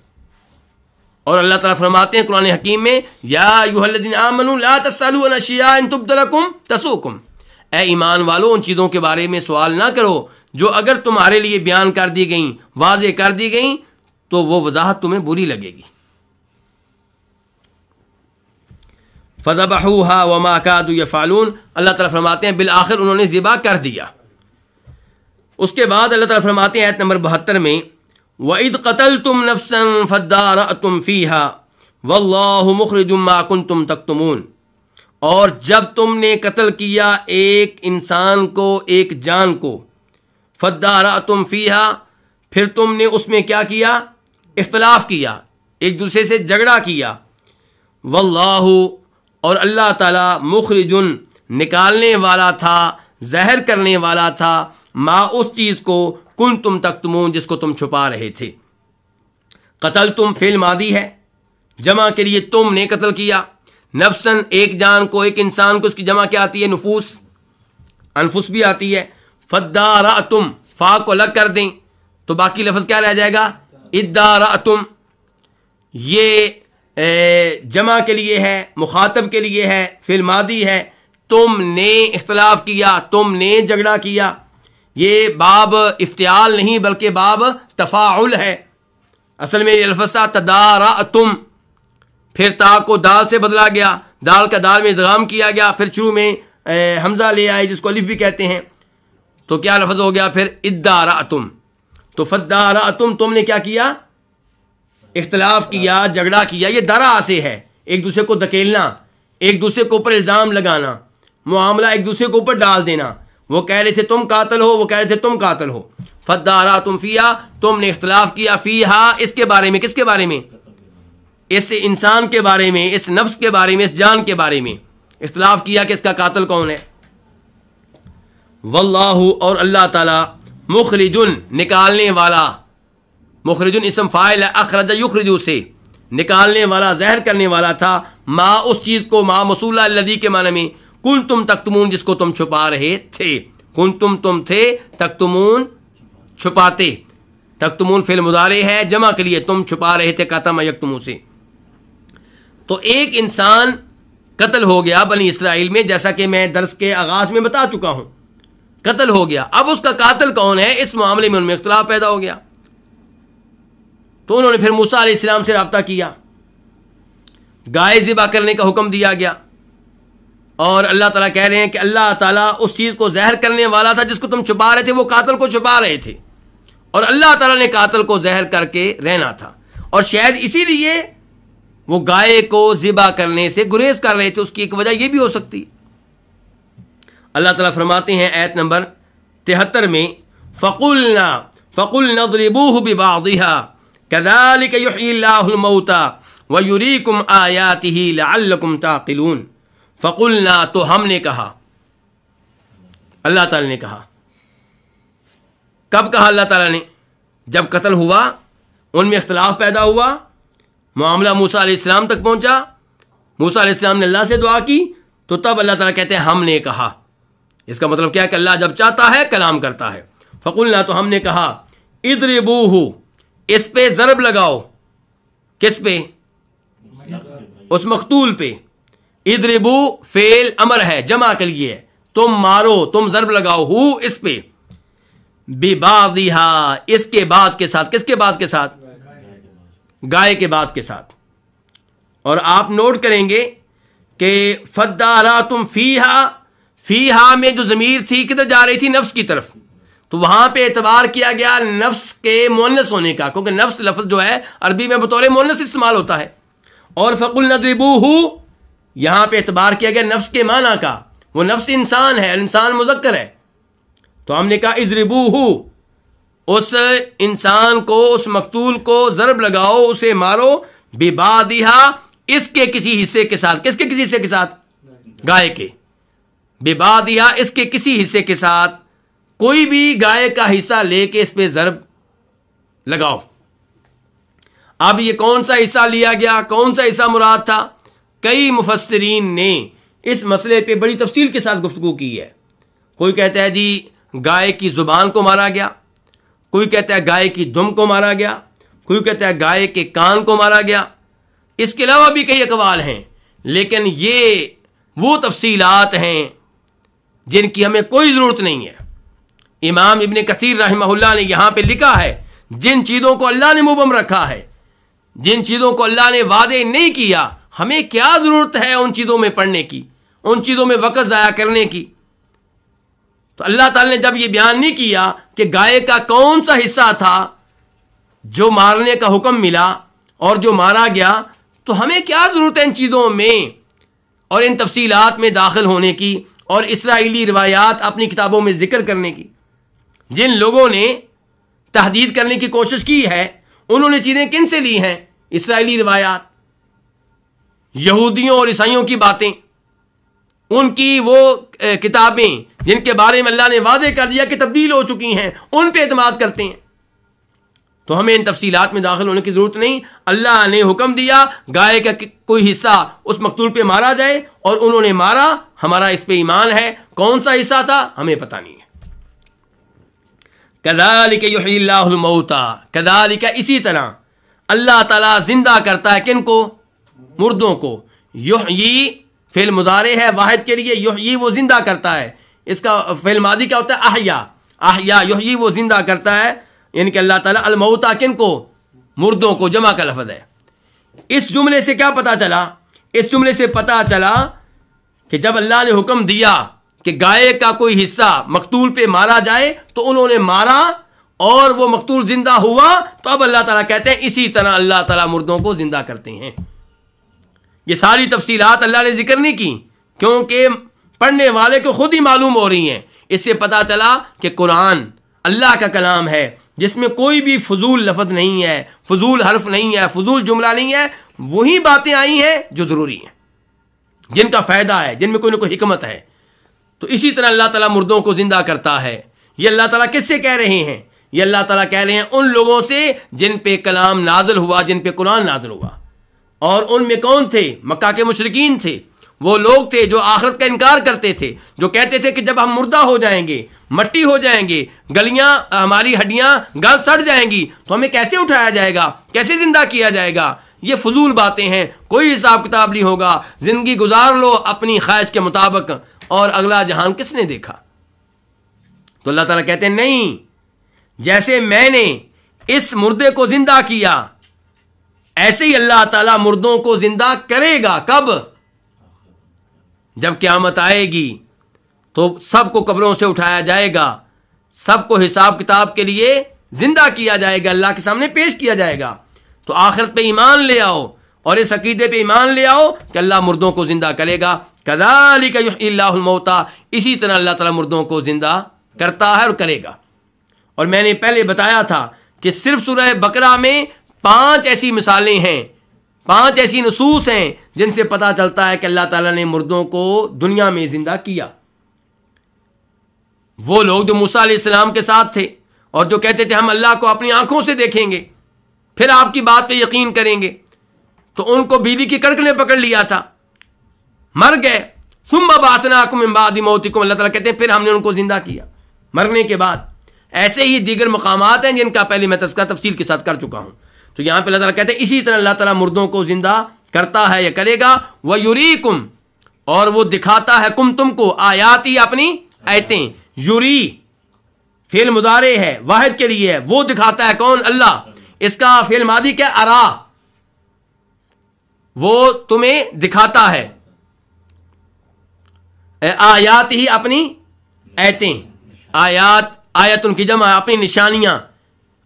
اور اللہ تعالیٰ فرماتے ہیں قرآن حکیم میں، یا ایھا الذین آمنوا لا تسألوا عن اشیاء ان تبد لکم تسؤکم. اے ایمان والو، ان چیزوں کے بارے میں سوال نہ کرو جو اگر تمہارے لیے بیان کر دی گئیں، واضح کر دی گئیں تو وہ وضاحت تمہیں بری لگے گی. فذبحوها وما كادوا يفعلون. اللہ تعالیٰ فرماتے ہیں بالآخر انہوں نے ذبح کر دیا. اس کے بعد اللہ تعالیٰ فرماتے ہیں آیت نمبر 72 میں، وَإِذْ قَتَلْتُمْ نَفْسًا فَادَّارَأْتُمْ فِيهَا وَاللَّهُ مُخْرِجٌ مَا كُنْتُمْ تَكْتُمُونَ. اور جب تم نے قتل کیا ایک انسان کو، ایک جان کو، فَادَّارَأْتُمْ فِيهَا، پھر تم نے اس میں کیا کیا؟ اختلاف کیا، ایک دوسرے سے جھگڑا کیا. وَاللَّهُ، اور اللہ تعالیٰ، مخرجن، نکالنے والا تھا، ظاہر کرنے والا تھا، ما، اس چیز کو، کنتم تکتمون، جس کو تم چھپا رہے تھے. قتل تم فعل ماضی ہے، جمع کے لیے تم نے قتل کیا. نفسن، ایک جان کو، ایک انسان کو، اس کی جمع کیا آتی ہے؟ نفوس، انفس بھی آتی ہے. فدارأتم، فا کو الگ کر دیں تو باقی لفظ کیا رہ جائے گا؟ ادارأتم. یہ جمع کے لیے ہے، مخاطب کے لیے ہے، فعل ماضی ہے. تم نے اختلاف کیا، تم نے جھگڑا کیا. یہ باب افتعال نہیں بلکہ باب تفاعل ہے. اصل میں یہ لفظ تدارأتم، پھر تا کو دال سے بدلا گیا، دال کا دال میں ادغام کیا گیا، پھر شروع میں حمزہ لے آئے جس کو الف بھی کہتے ہیں، تو کیا لفظ ہو گیا پھر؟ ادارأتم. تو فدارأتم، تم نے کیا کیا؟ اختلاف کیا، جھگڑا کیا. یہ درا سے ہے، ایک دوسرے کو دھکیلنا، ایک دوسرے کے اوپر الزام لگانا، معاملہ ایک دوسرے کے اوپر ڈال دینا. وہ کہہ رہے تھے تم قاتل ہو، وہ کہہ رہے تھے تم قاتل ہو. فدارأتم فیہا، تم نے اختلاف کیا، فیہا، اس کے بارے میں. کس کے بارے میں؟ اس انسان کے بارے میں، اس نفس کے بارے میں، اس جان کے بارے میں اختلاف کیا کہ اس کا قاتل کون ہے. واللہ، اور اللہ تعالی، مخرجن، نکالنے والا. مخرجن اسم فاعل ہے، اخرج یخرجو سے، نکالنے والا، ظاہر کرنے والا تھا. ما، اس چیز کو، ما موصولہ الذی کے معنی میں، کنتم تکتمون، جس کو تم چھپا رہے تھے. کنتم، تم تھے، تکتمون، چھپاتے. تکتمون فعل مضارع ہے جمع کے لیے، تم چھپا رہے تھے کتم یکتمو سے. تو ایک انسان قتل ہو گیا بنی اسرائیل میں، جیسا کہ میں درس کے آغاز میں بتا چکا ہوں، قتل ہو گیا. اب اس کا قاتل کون ہے، اس معاملے میں ان میں اختلاف پیدا ہو گیا. تو انہوں نے پھر موسیٰ علیہ السلام سے رابطہ کیا، گائے ذبح کرنے کا حکم دیا گیا. اور اللہ تعالیٰ کہہ رہے ہیں کہ اللہ تعالیٰ اس چیز کو زہر کرنے والا تھا جس کو تم چھپا رہے تھے، وہ قاتل کو چھپا رہے تھے، اور اللہ تعالیٰ نے قاتل کو زہر کر کے رہنا تھا. اور شاید اسی لیے وہ گائے کو ذبح کرنے سے گریز کر رہے تھے. اس کی ایک وجہ یہ بھی ہو سکتی. اللہ تعالیٰ فرماتے ہیں آیت نمبر 73 میں فَقُلْنَا اضْرِبُوهُ بِبَعْضِهَا كَذَلِكَ يُحْيِي اللَّهُ الْمَوْتَى وَيُرِيكُمْ آيَاتِهِ لَعَلَّكُمْ تَعْقِلُونَ. فَقُلْنَا تو ہم نے کہا، اللہ تعالیٰ نے کہا. کب کہا اللہ تعالیٰ نے؟ جب قتل ہوا، ان میں اختلاف پیدا ہوا، معاملہ موسیٰ علیہ السلام تک پہنچا، موسیٰ علیہ السلام نے اللہ سے دعا کی، تو تب اللہ تعالیٰ کہتے ہیں ہم نے کہا. اس کا مطلب کیا ہے کہ اللہ جب چاہتا ہے کلام کرتا ہے. فقلنا تو ہم نے کہا اضربوہ، اس پہ ضرب لگاؤ. کس پہ؟ اس مقتول پہ. اضربو فعل امر ہے جمع کے لیے، تم مارو، تم ضرب لگاؤ، ہو اس پہ، ببعضھا اس کے بعد کے ساتھ. کس کے بعد کے ساتھ؟ گائے کے بعد کے ساتھ. اور آپ نوٹ کریں گے کہ فداراتم فیہا میں جو ضمیر تھی کدھر جا رہی تھی؟ نفس کی طرف. تو وہاں پہ اعتبار کیا گیا نفس کے مؤنث ہونے کا، کیونکہ نفس لفظ جو ہے عربی میں بطور مؤنث استعمال ہوتا ہے. اور فقلنا اضربوہ یہاں پہ اعتبار کیا گیا نفس کے معنی کا، وہ نفس انسان ہے، انسان مذکر ہے. تو ہم نے کہا اضربوہ، اس انسان کو، اس مقتول کو ضرب لگاؤ، اسے مارو، ببعضھا اس کے کسی حصے کے ساتھ. کس کے کسی حصے کے ساتھ؟ گائے کے. ببعضھا اس کے کسی حصے کے ساتھ، کوئی بھی گائے کا حصہ لے کے اس پہ ضرب لگاؤ. اب یہ کون سا حصہ لیا گیا، کون سا حصہ مراد تھا؟ کئی مفسرین نے اس مسئلے پہ بڑی تفصیل کے ساتھ گفتگو کی ہے. کوئی کہتا ہے جی گائے کی زبان کو مارا گیا، کوئی کہتا ہے گائے کی دم کو مارا گیا، کوئی کہتا ہے گائے کے کان کو مارا گیا. اس کے علاوہ بھی کئی اقوال ہیں، لیکن یہ وہ تفصیلات ہیں جن کی ہمیں کوئی ضرورت نہیں ہے. امام ابن کثیر رحمہ اللہ نے یہاں پہ لکھا ہے جن چیزوں کو اللہ نے مبہم رکھا ہے، جن چیزوں کو اللہ نے واضح نہیں کیا، ہمیں کیا ضرورت ہے ان چیزوں میں پڑھنے کی، ان چیزوں میں وقت ضائع کرنے کی. تو اللہ تعالی نے جب یہ بیان نہیں کیا کہ گائے کا کون سا حصہ تھا جو مارنے کا حکم ملا اور جو مارا گیا، تو ہمیں کیا ضرورت ہے ان چیزوں میں اور ان تفصیلات میں داخل ہونے کی اور اسرائیلی روایات اپنی کتابوں میں ذکر کرنے کی. جن لوگوں نے تحدید کرنے کی کوشش کی ہے انہوں نے چیزیں کن سے لی ہیں؟ اسرائیلی روایات، یہودیوں اور عیسائیوں کی باتیں، ان کی وہ کتابیں جن کے بارے میں اللہ نے واضح کر دیا کہ تبدیل ہو چکی ہیں، ان پہ اعتماد کرتے ہیں. تو ہمیں ان تفصیلات میں داخل ہونے کی ضرورت نہیں. اللہ نے حکم دیا گائے کا کوئی حصہ اس مقتول پہ مارا جائے، اور انہوں نے مارا، ہمارا اس پہ ایمان ہے. کون سا حصہ تھا ہمیں پتہ نہیں ہے. کذالک یحیی اللہ الموتى، کذالک اسی طرح اللہ تعالیٰ زندہ کرتا ہے کن کو؟ مردوں کو. یحیی فعل مضارع ہے واحد کے لیے، یحیی وہ زندہ کرتا ہے. اس کا فعل ماضی کیا ہوتا ہے؟ احیا. احیا یحیی وہ زندہ کرتا ہے، یعنی کہ اللہ تعالیٰ الموتى کن کو؟ مردوں کو، جمع کا لفظ ہے. اس جملے سے کیا پتا چلا؟ اس جملے سے پتا چلا کہ جب اللہ نے حکم دیا کہ گائے کا کوئی حصہ مقتول پہ مارا جائے تو انہوں نے مارا اور وہ مقتول زندہ ہوا، تو اب اللہ تعالیٰ کہتے ہیں اسی طرح اللہ تعالیٰ مردوں کو زندہ کرتے ہیں. یہ ساری تفصیلات اللہ نے ذکر نہیں کی کیونکہ پڑھنے والے کو خود ہی معلوم ہو رہی ہیں. اس سے پتا چلا کہ قرآن اللہ کا کلام ہے جس میں کوئی بھی فضول لفظ نہیں ہے، فضول حرف نہیں ہے، فضول جملہ نہیں ہے. وہی باتیں آئی ہیں جو ضروری ہیں، جن کا فائدہ ہے، جن میں کوئی نہ کوئی حکمت ہے. تو اسی طرح اللہ تعالیٰ مردوں کو زندہ کرتا ہے. یہ اللہ تعالیٰ کس سے کہہ رہے ہیں؟ یہ اللہ تعالیٰ کہہ رہے ہیں ان لوگوں سے جن پہ کلام نازل ہوا، جن پہ قرآن نازل ہوا. اور ان میں کون تھے؟ مکہ کے مشرکین تھے. وہ لوگ تھے جو آخرت کا انکار کرتے تھے، جو کہتے تھے کہ جب ہم مردہ ہو جائیں گے، مٹی ہو جائیں گے، گلیاں ہماری ہڈیاں گل سڑ جائیں گی تو ہمیں کیسے اٹھایا جائے گا، کیسے زندہ کیا جائے گا؟ یہ فضول باتیں ہیں، کوئی حساب کتاب نہیں ہوگا، زندگی گزار لو اپنی خواہش کے مطابق، اور اگلا جہان کس نے دیکھا؟ تو اللہ تعالیٰ کہتے ہیں نہیں، جیسے میں نے اس مردے کو زندہ کیا ایسے ہی اللہ تعالیٰ مردوں کو زندہ کرے گا۔ کب؟ جب قیامت آئے گی تو سب کو قبروں سے اٹھایا جائے گا، سب کو حساب کتاب کے لیے زندہ کیا جائے گا، اللہ کے سامنے پیش کیا جائے گا۔ تو آخرت پہ ایمان لے آؤ اور اس عقیدے پہ ایمان لے آؤ کہ اللہ مردوں کو زندہ کرے گا۔ کذالک یحیی اللہ الموتیٰ، اسی طرح اللہ تعالیٰ مردوں کو زندہ کرتا ہے اور کرے گا۔ اور میں نے پہلے بتایا تھا کہ صرف سورہ بقرہ میں 5 ایسی مثالیں ہیں، 5 ایسی نصوص ہیں جن سے پتہ چلتا ہے کہ اللہ تعالیٰ نے مردوں کو دنیا میں زندہ کیا۔ وہ لوگ جو موسیٰ علیہ السلام کے ساتھ تھے اور جو کہتے تھے ہم اللہ کو اپنی آنکھوں سے دیکھیں گے، پھر آپ کی بات پہ یقین کریں گے، تو ان کو بجلی کی کڑک نے پکڑ لیا تھا، مر گئے۔ ثم بعثناکم من بعد موتکم، اللہ تعالیٰ کہتے ہیں پھر ہم نے ان کو زندہ کیا مرنے کے بعد۔ ایسے ہی دیگر مقامات ہیں جن کا پہلے میں تذکرہ تفصیل کے ساتھ کر چکا ہوں۔ تو یہاں پہ اللہ تعالیٰ کہتے ہیں اسی طرح اللہ تعالیٰ مردوں کو زندہ کرتا ہے یا کرے گا۔ وَيُرِيكُمْ، اور وہ دکھاتا ہے کم تم کو، آیاتی اپنی آیتیں۔ یوری فعل مضارع ہے، واحد کے لیے ہے، وہ دکھاتا ہے کون؟ اللہ۔ اس کا فعل ماضی کیا؟ ارا، وہ تمہیں دکھاتا ہے۔ آیات ہی اپنی آیتیں، آیات آیت ان کی جمع، اپنی نشانیاں،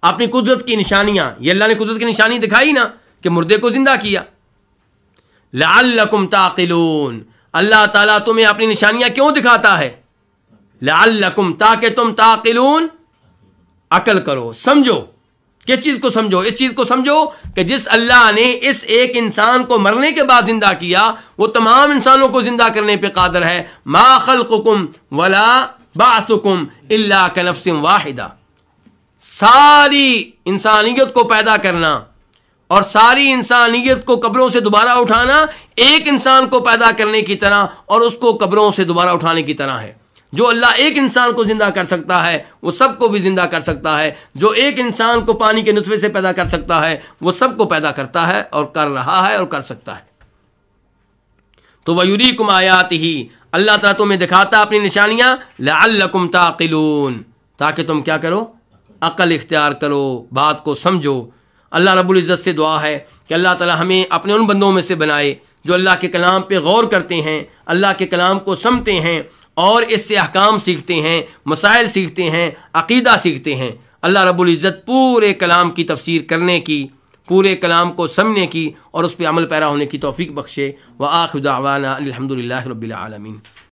اپنی قدرت کی نشانیاں۔ یہ اللہ نے قدرت کی نشانی دکھائی نا کہ مردے کو زندہ کیا۔ لعلکم تعقلون، اللہ تعالیٰ تمہیں اپنی نشانیاں کیوں دکھاتا ہے؟ لعلکم، تاکہ تم تعقلون، عقل کرو، سمجھو۔ کس چیز کو سمجھو؟ اس چیز کو سمجھو کہ جس اللہ نے اس ایک انسان کو مرنے کے بعد زندہ کیا وہ تمام انسانوں کو زندہ کرنے پہ قادر ہے۔ ما خلقکم ولا بعثکم الا کنفس واحدہ، ساری انسانیت کو پیدا کرنا اور ساری انسانیت کو قبروں سے دوبارہ اٹھانا ایک انسان کو پیدا کرنے کی طرح اور اس کو قبروں سے دوبارہ اٹھانے کی طرح ہے۔ جو اللہ ایک انسان کو زندہ کر سکتا ہے وہ سب کو بھی زندہ کر سکتا ہے، جو ایک انسان کو پانی کے نطفے سے پیدا کر سکتا ہے وہ سب کو پیدا کرتا ہے اور کر رہا ہے اور کر سکتا ہے۔ تو وَيُرِيكُمْ آیَاتِهِ، اللہ تعالیٰ تمہیں دکھاتا اپنی نشانیاں، لعلکم تعقلون، تاکہ تم کیا کرو؟ عقل اختیار کرو، بات کو سمجھو۔ اللہ رب العزت سے دعا ہے کہ اللہ تعالیٰ ہمیں اپنے ان بندوں میں سے بنائے جو اللہ کے کلام پہ غور کرتے ہیں، اللہ کے کلام کو سمجھتے ہیں اور اس سے احکام سیکھتے ہیں، مسائل سیکھتے ہیں، عقیدہ سیکھتے ہیں۔ اللہ رب العزت پورے کلام کی تفسیر کرنے کی، پورے کلام کو سمجھنے کی اور اس پہ عمل پیرا ہونے کی توفیق بخشے۔ وآخر دعوانا الحمدللہ رب العالمین۔